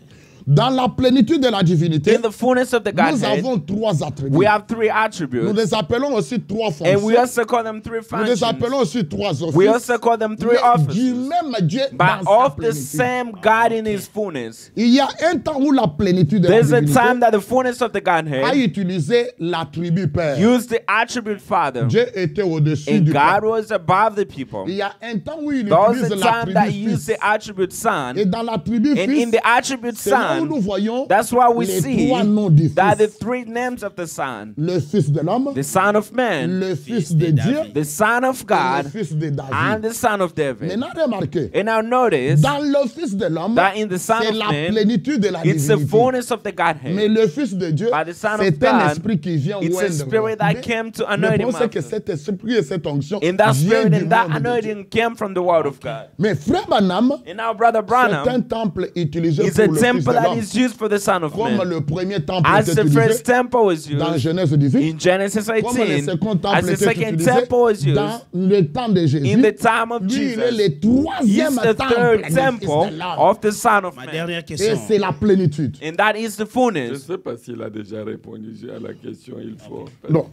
Dans la plénitude de la divinité, In the fullness of the nous Godhead, avons trois attributs. we have three Nous attributes. les appelons aussi trois And we fonctions. also call them three Nous les functions. appelons aussi trois offices. We also call them three Mais du offices. même Dieu But dans sa of the plénitude. same God in His fullness. Il y a un temps où la plénitude de la There's a divinité time that the fullness of the a Godhead utilisé l'attribut Père. used the attribute Father. Dieu était au-dessus And du God Père. was above the people. Il y a un temps où il There was utilise a time that l'attribut He used Fils. the attribute Son. Et dans l'attribut And in Fils, the attribute c'est là où nous Son, voyons that's why we les see trois noms du that the Fils. three names of the Son, Le Fils de l'homme, the Son of Man, le Fils Fils de de Dieu David. the Son of et God, le Fils de and David. the Son of David. Maintenant, remarquez, And now notice dans le Fils de l'homme, that in the Son c'est of la Man, plénitude de la it's the divinité. fullness of the Mais Godhead. le Fils de Dieu, By the Son of c'est un God, esprit qui vient It's a oindre. spirit that Mais came to le anoint him. problème, c'est que cet esprit et cette onction And that vient spirit du and that monde de Dieu. anointing came from the Word of God. Mais Frère Branham, And now Brother c'est un Branham temple utilisé is pour a le Fils temple de that l'homme. is used for the Son of Comme Man. le premier temple As était the first utilisé temple was dans used Genèse 18. in Genesis Comme le 18, second as temple the était second utilisé temple was used dans le temps de Jésus. in the time of Lui, il est Jesus. le He's troisième the temple third du Fils temple de l'homme. of the Son of Ma Man. dernière Et question. c'est la plénitude. And that is the Je ne fullness. sais pas s'il a déjà répondu à la question. Il faut. Non.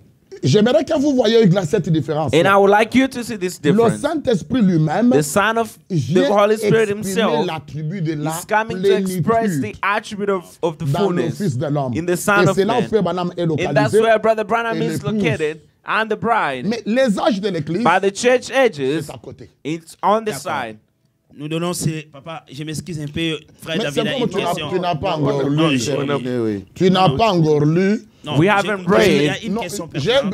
J'aimerais que vous voyez cette différence. And I would like you to see this Le difference. Saint-Esprit lui-même The Son of the vient Holy Spirit exprimer Himself l'attribut de la is coming to express the plénitude attribute of the dans le fullness Fils de l'homme. in the Son Et of c'est là où Man. Frère Branham est And that's localisé. where Brother Branham Et is l'épouse. located and the bride. Mais les âges de l'Église, By the church edges, c'est à côté. it's on the D'accord. side. Nous donnons ces... Papa, je m'excuse un peu. Frère Mais David c'est a comme une tu n'as question. pas encore Non, lu. j'ai- Tu n'as pas encore lu. Non, We j'ai- haven't Il y a prayed. une Non, question j'ai- pertinente.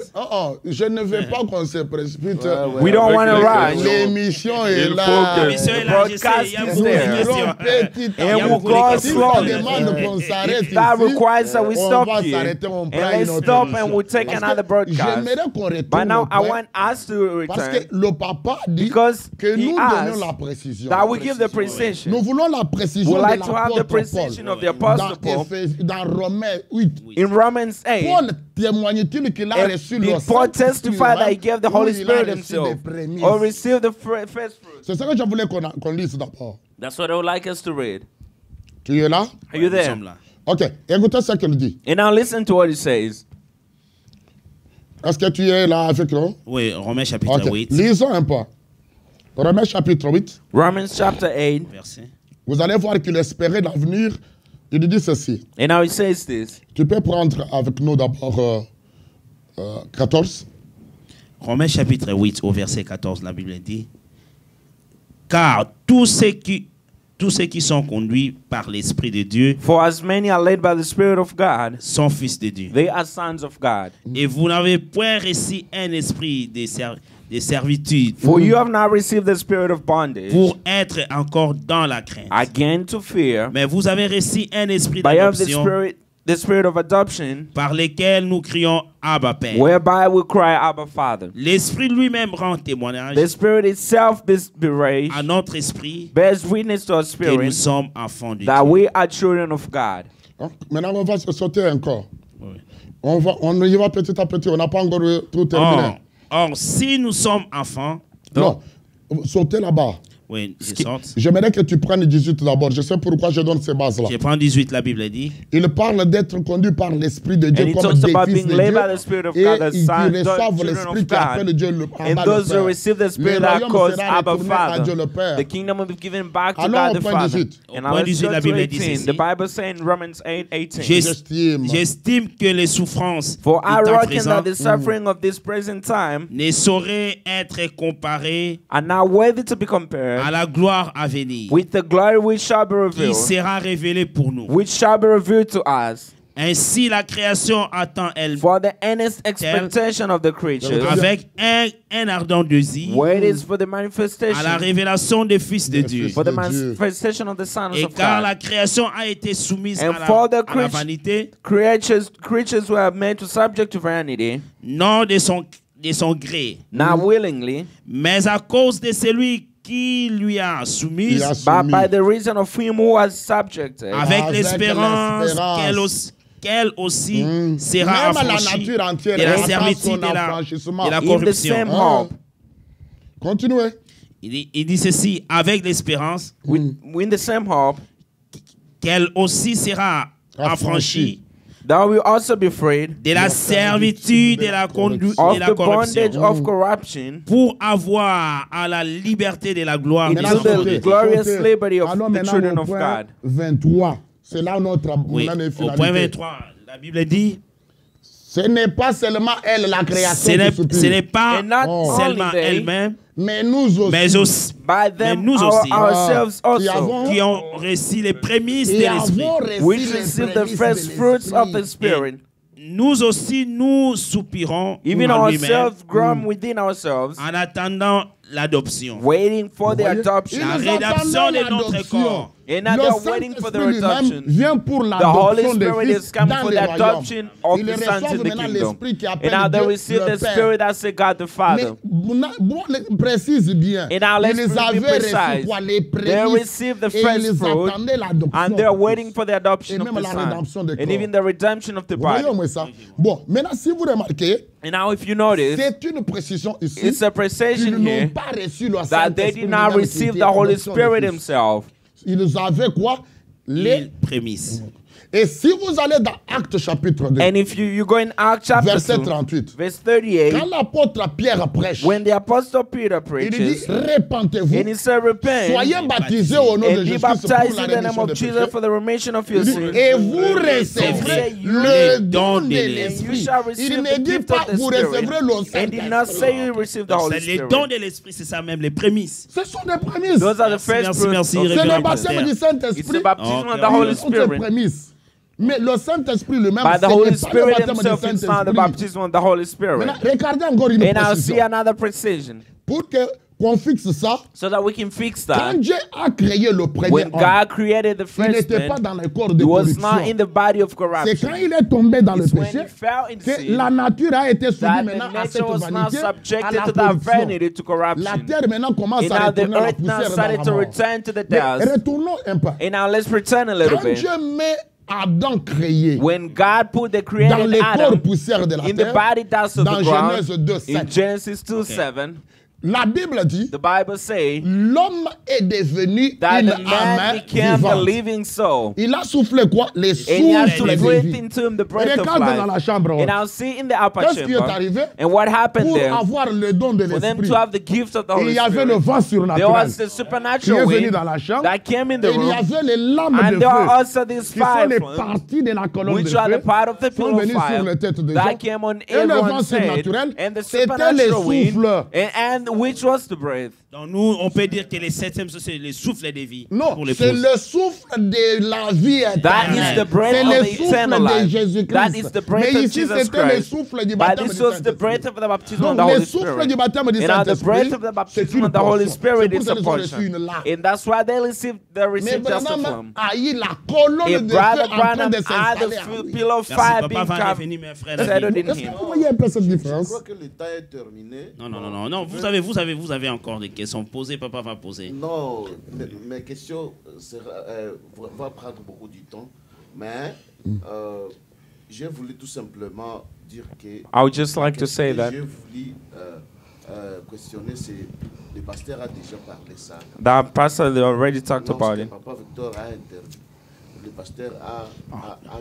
je ne veux pas qu'on se précipite. We don't want to les rush. questions. L'émission est Il là. faut que- Monsieur est là, je sais, il y a broadcast beaucoup is de there. Nous irons questions. petit à And petit. we'll go Si ça slowly. demande qu'on s'arrête If that ici, requires that we on stop va here, s'arrêter, on and prend une let's autre stop émission. and we'll take Parce another que broadcast. j'aimerais qu'on By retourne now, au I point, want us to parce return que le papa dit because que he nous asked donnions la précision. that we give the precision. Nous voulons la précision We de like to have the l'apôtre precision Paul. of the Apostle Dans, Paul. Dans Romains 8. In Romans 8, Paul témoigne-t-il qu'il a and reçu le did Paul Saint-Esprit testify that he gave the ou Holy il a Spirit reçu himself des prémices? or received the first fruit? C'est ça que je voulais qu'on lise d'abord. That's what I would like us to read. Tu es là? Are you Nous there? sommes là. Ok, écoutez ce qu'il dit. And now listen to what he says. Est-ce que tu es là avec nous? Oui, Romains chapitre Ok, 8, lisons un peu. Romains chapitre 8. Romans chapter 8. verset. Vous allez voir qu'il espérait l'avenir. Il dit ceci. And now he says this. Tu peux prendre avec nous d'abord 14. Romains chapitre 8 au verset 14, la Bible dit, car tous ceux qui sont conduits par l'Esprit de Dieu For as many are led by the Spirit of God, sont fils de Dieu. they are sons of God. Et vous n'avez point reçu un esprit de servitude, For you have not received the spirit of bondage, pour être encore dans la crainte. again to fear, Mais vous avez reçu un esprit but you have d'adoption the spirit of adoption, par lequel nous crions Abba Père. whereby we cry, Abba, Father. L'esprit lui-même rend témoignage The spirit itself à notre esprit bears witness to our que nous spirit sommes enfants de that Dieu. we are children of God. Maintenant, on va se sauter encore. Oui. On y va petit à petit. On n'a pas encore tout terminé. Or, si nous sommes enfants, Non, sauter là-bas. oui, je saute. J'aimerais que tu prennes 18 d'abord. Je sais pourquoi je donne ces bases-là. Je prends 18, la Bible dit. Il parle d'être conduit par l'Esprit de Dieu And he comme talks des about fils being de led Dieu. by the Spirit of Et God, the ils Son, reçoivent children l'Esprit of qui appelle God. Dieu le And Abba, those le who Père. receive the Le Spirit that royaume calls sera Abba, retourné à Dieu le Father, Père. the kingdom will be given back to Alors, God au the point Father. 18. And Au now point let's 18, go la to Bible dit 18. ceci. The Bible says in Romans 8:18. J'estime. J'estime que les souffrances For du I temps reckon présent that the suffering of this present time ne sauraient être comparées are now worthy to be compared à la gloire à venir, with the glory which shall be qui revealed, sera révélée pour nous. which shall be revealed to us. Ainsi, la création attend elle For the earnest expectation of the creatures, avec un ardent désir waits for the à la manifestation, révélation des fils de Dieu. for the de Dieu. manifestation of the sons Et of car God. la création a été soumise And à for the la vanité, creatures were made to subject to vanity, non de son gré, not willingly, mais à cause de celui qui lui a soumise, Il a but by soumis. the reason of him who was subjected, avec Avec l'espérance l'espérance. qu'elle aussi sera Même la affranchie nature entière de la attend servitude son de la affranchissement. la in the corruption. same Ah. hope, Continuez. Il dit ceci, avec l'espérance in the same hope, qu'elle aussi sera affranchie that we also be freed de la servitude de la conduite of et la the bondage corruption of corruption pour avoir à la liberté de la gloire des Into the enfants de Dieu. glorious liberty of Alors the maintenant, children au of point God. 23. C'est là notre Oui, mon année au point finalité. 23, la Bible dit, Ce n'est pas seulement elle, la création, ce n'est- qui soupire, ce n'est pas And not seulement only they, elle-même, mais nous aussi, mais aussi by them Mais nous aussi, ourselves qui also, avons, qui ont reçu les prémices de et l'Esprit. avons reçu which les receive the prémices first de fruits of the l'Esprit. Spirit, Nous aussi, nous soupirons even en lui-même ourselves grown within ourselves, en attendant l'adoption, waiting for the Voyez, adoption. la nous rédemption attendons de notre l'adoption. corps. And now Le they're waiting for the Saint-Esprit lui-même adoption. vient pour The Holy l'adoption des Spirit fils is coming dans for le the royaume. adoption of Ils the sons reçoivent in the maintenant kingdom. l'Esprit qui And appelle now they Dieu receive le the Père. Spirit that say God the Mais Father. bon, précise bien. And now let's Ils be avaient precise. reçu quoi, les They prémices, received the et first ils fruit, attendaient l'adoption. and they're waiting for the adoption Et of même the la Son, rédemption des and corps. even the redemption of the Vous voyez body. au moins ça? Bon, maintenant si vous remarquez, And now if you notice, c'est une précision ici. it's a Ils precision n'ont here pas reçu le that they Saint-Esprit did not lui-même qui receive était the Holy l'adoption des Spirit fils. himself. Ils avaient quoi? les prémices. Et si vous allez dans Actes chapitre 2, And if you go in Acts chapter verset 2, 38, verse 38, quand l'apôtre Pierre prêche, when the apostle Peter il dit preaches, repentez-vous, and he said, repent, soyez baptisés au nom de and be Jésus-Christ pour baptized la in the name rémission of des Jesus péchés. for the remission of your Il dit, sins. et vous recevrez le don de And you l'Esprit. shall Il receive ne the dit gift pas of the vous Spirit. recevrez le And did not say Saint-Esprit. you receive the Donc, Holy c'est les Spirit. dons de l'Esprit, c'est ça même, les prémices. Ce sont des prémices. Those are the Merci, first merci, fruits. merci, of- C'est révérend le baptême pasteur. du It's Saint-Esprit. the baptism Ok, of the ok. Holy Ce sont des Spirit. prémices. Mais le Saint-Esprit lui-même, By ce the n'est Holy pas le Spirit baptême du himself, it's not the Saint-Esprit. baptism of the Holy Spirit. Maintenant, regardez encore une And now see précision. another precision. Pour qu'on fixe ça, So that we can fix quand that. Dieu a créé le premier When homme, God created the il first n'était pas man, dans le corps de he was not corruption. in the body of C'est corruption. quand il est tombé dans le It's when péché he fell in que sin la nature a été soumise that maintenant the à cette nature was not vanité, à subjected la to that corruption. vanity, to La corruption. terre maintenant commence And à now the retourner à la earth now poussière dans started la to mort. return to the Mais dust. retournons un peu. And now let's pretend a little Quand bit. Dieu met Adam créé When God put the dans created les corps Adam poussières de la in the terre, body dust of dans the ground, Genèse 2, in 7, Genesis 2:7, la Bible dit the Bible says l'homme est devenu that une the man âme became a vivante. living soul. Il a soufflé quoi? Les And he has souffles to de breathe vie. into him the breath of Regarde dans la life. chambre haute. And I'll see in the upper Qu'est-ce qui est chamber. arrivé? And what happened Pour there, avoir le don de for them l'esprit, to have the gift of the il Holy y avait le Spirit, vent there surnaturel was the qui est supernatural venu wind dans la chambre. that came in the Et il y room. avait les lames And de there are feu also these qui sont fire les flames, parties de la colonne de which are the feu part of the sont pillar venus of sur fire les têtes des that gens. came on Et le vent everyone's head. surnaturel, And the c'était les supernatural wind, souffles and which was the breath? Donc nous, on peut dire que le septième, c'est le souffle de vie Non, pour c'est l'épouse. le souffle de la vie That is éternelle. the breath C'est of le the eternal souffle de life. Jésus-Christ. That is the breath Mais of ici, Jesus c'était le Christ. souffle du But baptême this du was the breath Saint-Esprit. of the baptism of Donc, the le Holy souffle Spirit. du baptême du And now the Saint-Esprit, breath of the c'est baptism une of the Holy portion. Spirit C'est pour is ça a qu'ils ont reçu une portion. larme. And that's why they Mais received just a Branham form. a eu la colonne If de Brother feu en train Branham de had s'installer the en lui. pillar of Merci, fire papa being va revenir, mes frères. settled in Est-ce que him. vous voyez un peu cette Je différence? crois que le temps est terminé. Non. Vous avez encore des questions posées. Papa va poser. Non, mes questions vont prendre beaucoup de temps, mais j'ai voulu tout simplement dire que I would just like to say that j'ai voulu questionner, c'est le pasteur a déjà parlé ça. that pastor they already talked Non, about ce que it. Papa Victor a interdit. Le pasteur a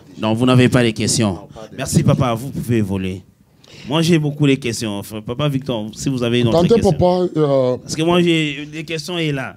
déjà. Non, vous n'avez pas de questions. Non, pas de Merci, papa. Vous pouvez voler. Moi, j'ai beaucoup de questions. Enfin, papa Victor, si vous avez une autre Tantôt, question. papa, Parce que moi, j'ai des questions et là.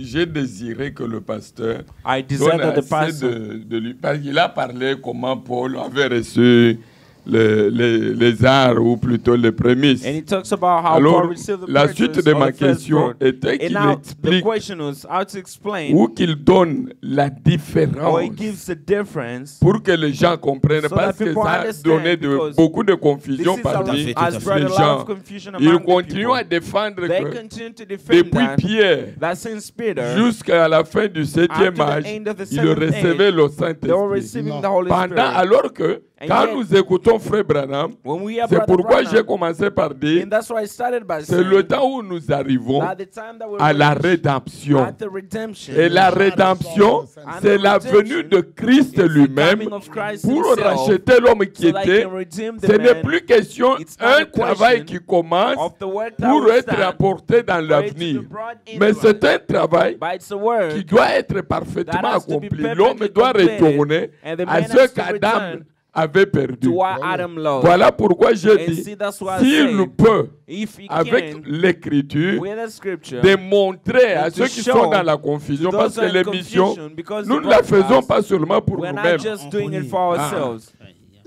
J'ai désiré que le pasteur I donne desired that the assez pastor de lui. Parce qu'il a parlé comment Paul avait reçu les arts, ou plutôt les prémices. and he talks about how Alors, Paul received the la purchase suite de of ma the first question fruit. était And qu'il now the explique question was how to explain ou qu'il donne la or différence he gives the difference. pour que les gens comprennent, So parce that que people ça a understand, donné because beaucoup de This confusion is parmi Tout à has fait. brought a les lot gens. of confusion Ils among the continuent à people. défendre They que continue to defend depuis that. Pierre That since Peter, jusqu'à la fin du 7e after the âge, end of the ils seventh recevaient age, le they were Saint-Esprit. receiving the Holy Pendant, Spirit. alors que, And quand yet, nous écoutons Frère Branham, when we are c'est Brother pourquoi Branham, j'ai commencé par dire, and that's why I started by c'est saying le temps où nous arrivons that the time that we à la reach rédemption. at the redemption, Et la rédemption, c'est la venue de Christ is the lui-même coming of Christ pour himself, racheter l'homme qui so that he était. can redeem the Ce n'est man plus question It's not un a travail question qui commence of the work that pour will être start, apporté dans for it to l'avenir. be brought in Mais the c'est life. un travail But it's a word qui doit être parfaitement that has to be accompli. perfectly L'homme doit completed, retourner and the à man ce has to qu'Adam return avait perdu. to what Adam loved. Voilà pourquoi je And dis, see, that's why I s'il said, peut, if he avec can, l'écriture, with the scripture, démontrer à and to ceux qui show sont dans la confusion, to parce those que who are in l'émission, confusion, because nous the ne la faisons broadcast, pas seulement pour we're not nous-mêmes. just doing it for ourselves.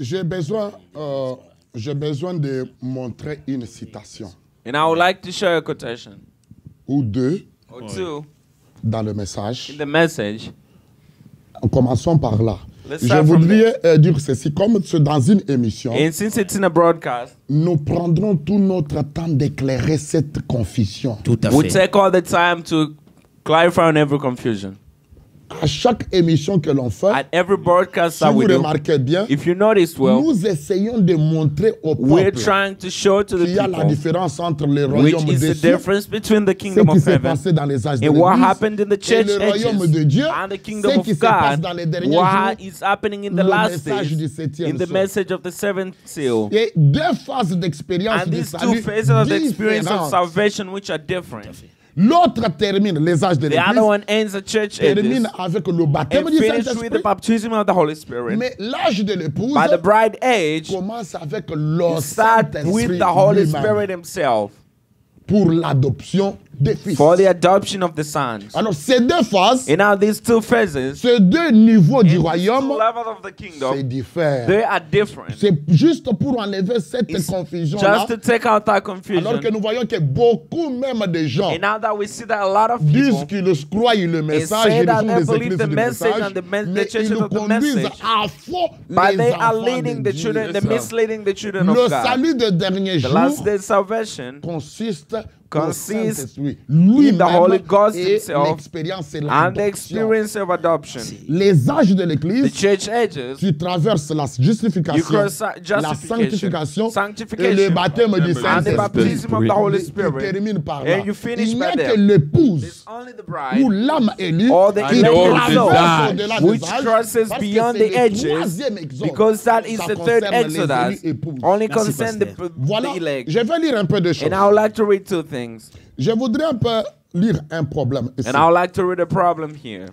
j'ai besoin de montrer une citation And I would like to share a quotation ou deux or two dans le message. in the message. Commençons par là. Let's Je start from voudrais dire ceci, comme c'est dans une émission, And since it's in a broadcast, nous prendrons tout notre temps d'éclairer cette confusion. Tout à we fait. take all the time to clarify on every confusion. À chaque émission que l'on fait, At every broadcast si that vous we do, remarquez bien, if you notice well, nous essayons de montrer au we're peuple trying to show to the qu'il y a la people différence entre le which royaume is des the cieux, difference between the ce kingdom qui of s'est heaven passé dans les âges de and what l'Église, happened in the et church le royaume ages de Dieu, and the ce kingdom qui of se passe God, dans les derniers what jours, is happening in the le last message days, du septième in the sceau. message of the seventh seal. Et deux phases d'expérience And de these two salut phases of the experience of différentes. salvation which are different. L'autre termine les âges de The other l'Église, one ends the church ages termine avec le baptême and du finish with the Saint-Esprit, baptism of the Holy Spirit. mais l'âge de l'épouse By the bride age, commence avec le start with Saint-Esprit the Holy lui-même Spirit himself pour l'adoption des fils. for the adoption of the sons. Alors ces deux phases, And now these two phases, ces deux niveaux in du these two royaume, levels of the c'est kingdom, différent. they are different. C'est juste pour enlever cette It's confusion-là, just to take out that alors confusion. que nous voyons que beaucoup même de gens And now that we see that a lot of disent people qu'ils croient le message, say ils that font they des believe écrits the sur le message message, and the mais messages ils nous of the conduisent message. à faux but les they are enfants leading de the Dieu. children, they're misleading the children Le of God. salut des derniers The jours last day salvation consiste consists au Saint-Esprit in the Holy lui-même Ghost et himself l'expérience et and the l'adoption. experience of adoption. Les âges de The l'Église, church ages, tu traverses la you justification, cross la justification, sanctification et le baptême du and the Saint-Esprit. baptism of the Holy Tu Spirit. termines par là. And you finish Il n'y a by que there. l'épouse It's only the bride ou l'âme élue or the qui elected traverse soul au-delà which des âges, crosses parce que beyond c'est the le edges, troisième exode. because that is Ça the third concerne les Exodus. élus épouses. Only Merci, concern pasteur. Voilà, the elect. je vais lire un peu de choses. And I would like to read two things. Je voudrais un peu lire un problème ici. And I would like to read a problem here.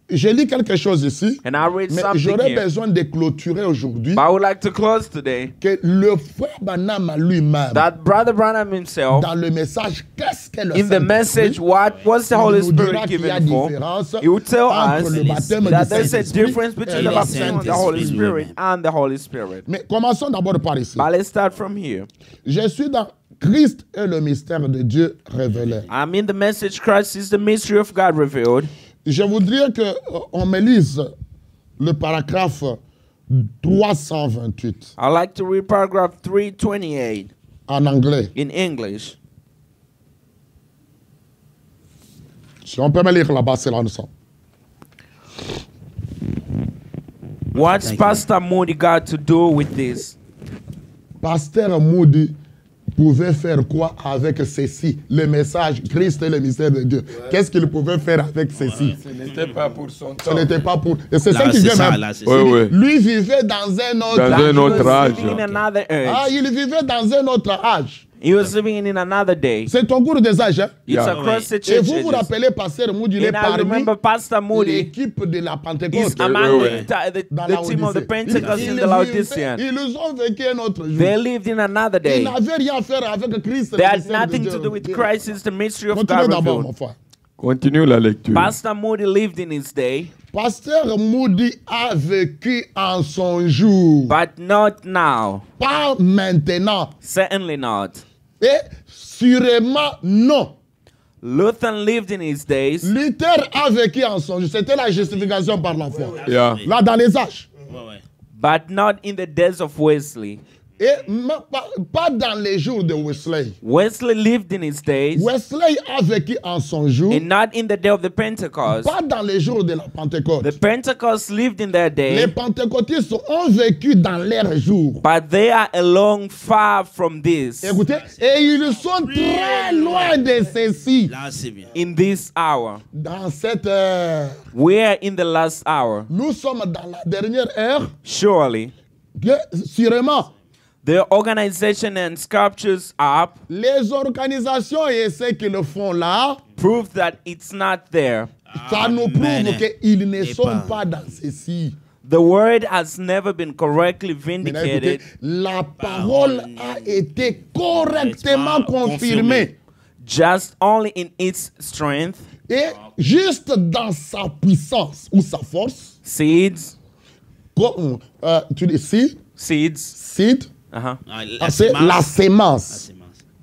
je lis quelque chose ici, And I read mais something j'aurais here. besoin de clôturer aujourd'hui But I would like to close today. que le frère Branham lui-même, That Brother Branham himself, dans le message, qu'est-ce que le in the Saint-Esprit, message, what's the il Holy nous dira Spirit qu'il y a given for? différence He will tell entre us le baptême du that there's a Saint-Esprit difference et between le the baptism of the Holy Saint-Esprit Spirit lui-même. and the Holy Spirit. Mais commençons d'abord par ici. But let's start from here. Je suis dans Christ et le mystère de Dieu révélé. I'm in the message Christ is the mystery of God revealed. Je voudrais qu'on me lise le paragraphe 328 I like to read paragraph 328 en anglais. in English. Si on peut me lire là-bas, c'est là nous sommes. What's Thank you. Pastor Moody got to do with this? Pasteur Moody pouvait faire quoi avec ceci? Le message, Christ et le mystère de Dieu. Qu'est-ce qu'il pouvait faire avec ceci? Ce n'était pas pour son Ce temps. n'était pas pour... Et c'est ça Là, qui c'est vient ça, même. là, c'est Oui, ça. oui. Lui vivait dans un autre Dans âge. un autre âge. Living in another Ah, age. il vivait dans un autre âge. He was living in another day. C'est ton cours des âges. Hein? It's Yeah. across the Et church vous vous ages. rappelez, Pasteur Moody, il est And I parmi remember Pastor Moody l'équipe de la is Pentecôte. among ouais. Dans the team of the Laodicée. Pentecost Ils in the vivaient- Laodicean. Ils ont vécu un autre jour. They lived in another Ils day. n'avaient rien à faire avec Christ. They le had mystère de nothing Dieu. to do with Christ. It's the mystery of Continuez God d'abord, revealed. mon frère. Continue la lecture. Pastor Moody lived in his day, Pasteur Moody a vécu en son jour. but not now. Pas maintenant. Certainly not. Et sûrement non. Luther lived in his days, Luther a vécu en son jour. C'était la justification par la foi. Yeah. Là, dans les âges. Ouais, ouais. but not in the days of Wesley. Et pas dans les jours de Wesley. Wesley lived in his days, Wesley a vécu en son jour. and not in the day of the Pentecost. Pas dans les jours de la Pentecôte. The Pentecost lived in their Les day, pentecôtistes ont vécu dans leur jour. but they are along far from this Écoutez, et ils sont très loin de ceci. Là, c'est bien. in this hour. Dans cette heure, We are in the last hour. nous sommes dans la dernière heure. Surely, Que, sûrement, the organization and sculptures up les organisations et ceux qui le font là, prove that it's not there. ça nous Amen. prouve qu'ils ne Et sont pas. pas dans ceci. The word has never been correctly Maintenant, vindicated. écoutez, la parole a été correctement confirmée. Just only in its strength, Et juste dans sa puissance ou sa force, seeds, comme, tu dis seeds, seed, Ah, c'est la sémence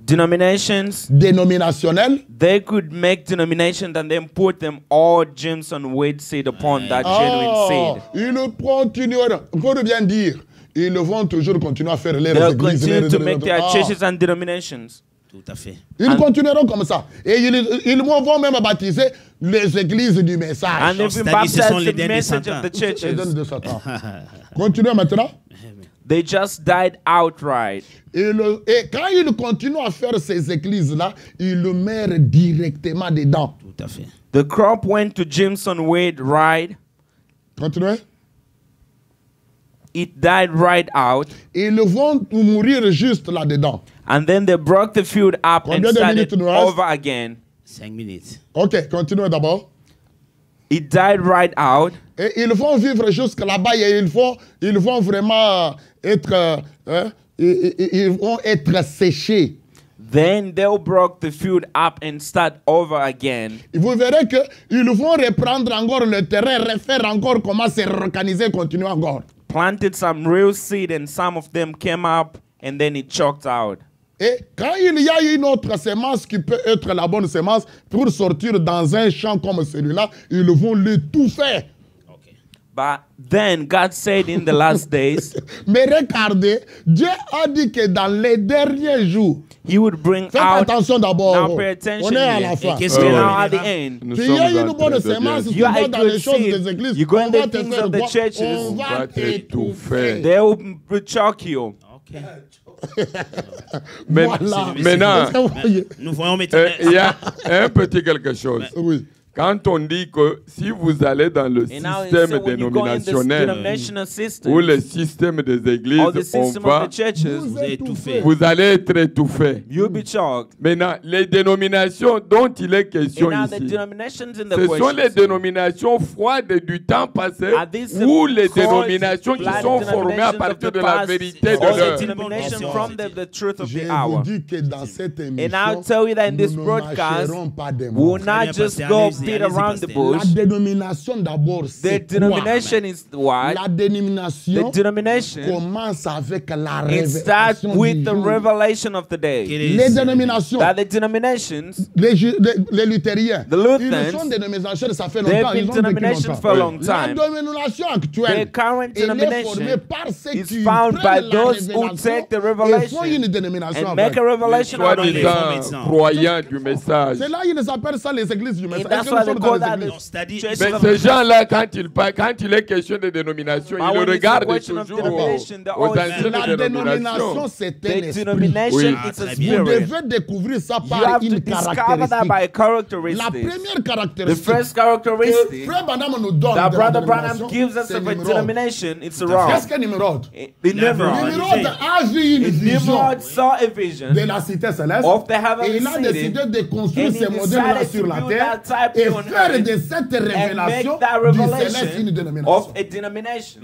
denominations, dénominationnelle. they could make denominations and then put them all Jameson Wade seed upon that genuine seed. Ils continueront, pour bien dire, ils vont toujours continuer à faire les They'll églises. continue to make their churches and denominations. Tout à fait. Ils continueront comme ça. Et ils vont même baptiser les églises du And message. they've been C'est-à-dire, ce sont baptized les the derniers message Satan. of the Les donne churches. de Satan. Continuez maintenant. They just died outright. Et quand ils continuent à faire ces églises-là, ils le mettent directement dedans. Tout à fait. The crop went to Jameson Wade right. Continuez. It died right out. Ils vont mourir juste là-dedans. And then they broke the field up and Combien de started minutes nous reste? over again. 5 minutes. Ok, continuez d'abord. It died right out. Et ils vont vivre jusqu'à là-bas et ils vont vraiment être, ils vont être séchés. Then they'll broke the field up and start over again. Et vous verrez qu'ils vont reprendre encore le terrain, refaire encore comment se organiser, continuer encore. Planted some real seed and some of them came up and then it choked out. Et quand il y a une autre semence qui peut être la bonne semence pour sortir dans un champ comme celui-là, ils vont l'étouffer. But then God said in the last days, Mais regardez, Dieu a dit que dans les derniers jours, He would bring faites out. attention d'abord, Now pay attention on est à here. la fin. Et qu'est-ce We're que now le at the end. Nous Tu sommes as en une bonne train de semence, bien. tu You are vas a dans good les choses seed. des églises, You go in on va the te things faire of the quoi? churches. On va t'étouffer. They will choke you. Ok. Mais- Voilà. Maintenant, Est-ce que vous voyez? Nous voyons maintenant. il y a un petit quelque chose. Oui. Quand on dit que si vous allez dans le And now, système so when you go in this dénominationnel denominational system, ou le système des églises, or the on system va, of the churches, Vous êtes étouffé. vous allez être étouffé. you'll be shocked. Maintenant, les dénominations dont il est question And now the ici, denominations in the ce sont les question dénominations froides du temps passé are these ou les cold, dénominations qui blind sont formées à denominations partir of the de la past, vérité or de the l'heure. denomination from the truth of Je the vous hour. dis que dans cette And émission, I'll tell you that in this nous ne broadcast, marcherons pas des we will morts. not bien, just pasteur, go allez-y, beat allez-y, around the pasteur. bush. La dénomination d'abord, The c'est quoi? denomination is what? La dénomination The denomination, commence avec la it starts révélation with du the jour. revelation of the day. Les dénominations, That the denominations, les luthériens, The Lutherans, ils sont dénominations, ça fait they've longtemps, been ils ont vécu denominations longtemps. for a long La time. dénomination actuelle, The current elle est denomination formée par ceux is qui found by prennent la those who révélation take the et font revelation une dénomination and make a avec. revelation out of it. Soi-disant croyants du message. C'est là qu'ils appellent ça les églises du message. And that's Est-ce que why nous they sommes call dans that les the églises? C'est-à-dire, churches Mais of ces the- gens-là, quand il est question de dénomination, But ils when le it's a regardent question of toujours denomination, they're aux always- anciennes La dénomination, dénominations. c'est un The esprit. denomination Oui. is a très Vous bien. spirit. devez découvrir ça You par have to une discover that caractéristique. by La characteristics. première The caractéristique first que characteristic Frère Branham nous donne that de la Brother dénomination, Branham gives us c'est of a Nimrod. denomination, it's wrong. Qu'est-ce que Nimrod? The Nimrod. Nimrod a vu une vision Nimrod saw a vision de la cité céleste of the et heavenly il a city, décidé de construire and he ces modèles-là decided sur to la build terre that type et on faire earth de cette and make révélation that du céleste une revelation dénomination. of a denomination.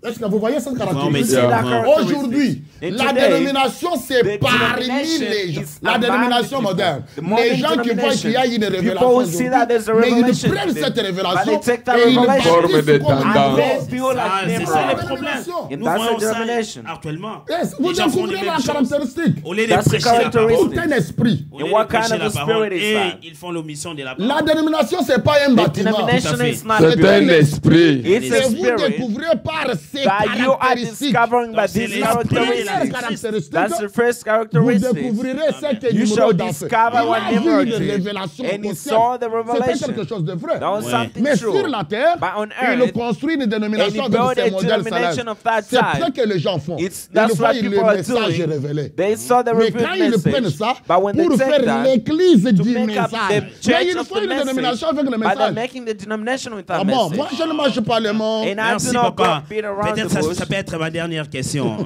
Est-ce que vous voyez cette mais caractéristique? c'est that characteristic. Aujourd'hui, And la today, dénomination, c'est the parmi denomination les gens. is La among dénomination the moderne. people. The modern Les gens qui voient qu'il y a une denomination. révélation People see that there's a aujourd'hui, mais ils revelation prennent today, cette but révélation they take that et ils revelation Forme des bâtissent comme tendances. and they Nimrod. feel like Ah, c'est ça Nimrod. le problème. And Nous that's voyons the ça denomination. actuellement. Yes, vous Les gens font découvrez les la mêmes choses. caractéristique. Au lieu de That's the prêcher la characteristic. parole, C'est un esprit. au lieu And de what prêcher kind la of a parole, spirit is et that? ils font l'omission de la La parole. dénomination, c'est pas un The bâtiment. denomination Tout à fait. is not a C'est un building. esprit. It's a Et vous spirit découvrez par ces that you are caractéristiques. discovering by Donc, c'est these l'esprit characteristics. et la caractéristique, That's the first vous characteristic. découvrirez ce que You shall Nimrod a fait. discover Il what a vu Nimrod une did. révélation And he au ciel. saw the C'était revelation. quelque chose de vrai. That was Ouais. something Mais true. sur la terre, But on il earth, construit une dénomination and he avec built ses a modèles denomination célestes. of that C'est type. ce que les gens font. It's- Ils that's voient what le people are message doing. révélé. They saw the Mais revealed quand ils prennent message. ça But when they pour take faire that, l'église to du make up the message, mais church ils of font the une message, dénomination avec le by them message. making the denomination with that Ah bon, message. moi je ne marche pas les mots. And I Merci, do not go papa. beat around Peut-être the ça, bush. ça peut être ma dernière question.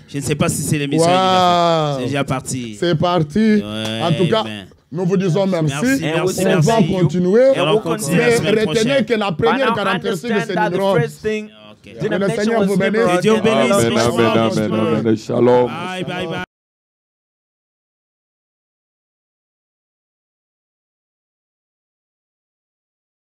Je ne sais pas si c'est l'émission Wow. c'est déjà parti. C'est parti. Ouais, En tout cas, ben. nous vous disons merci. Merci, On va continuer. And we'll continue Mais la semaine retenez prochaine. que la But première now caractéristique de understand ce that the Nimrod, first thing, Ok. le denomination Seigneur was vous bénisse. Nimrod, Que Dieu and bénisse. the Amen, Lord amen, was amen, Nimrod. amen. Shalom. Bye, bye, bye.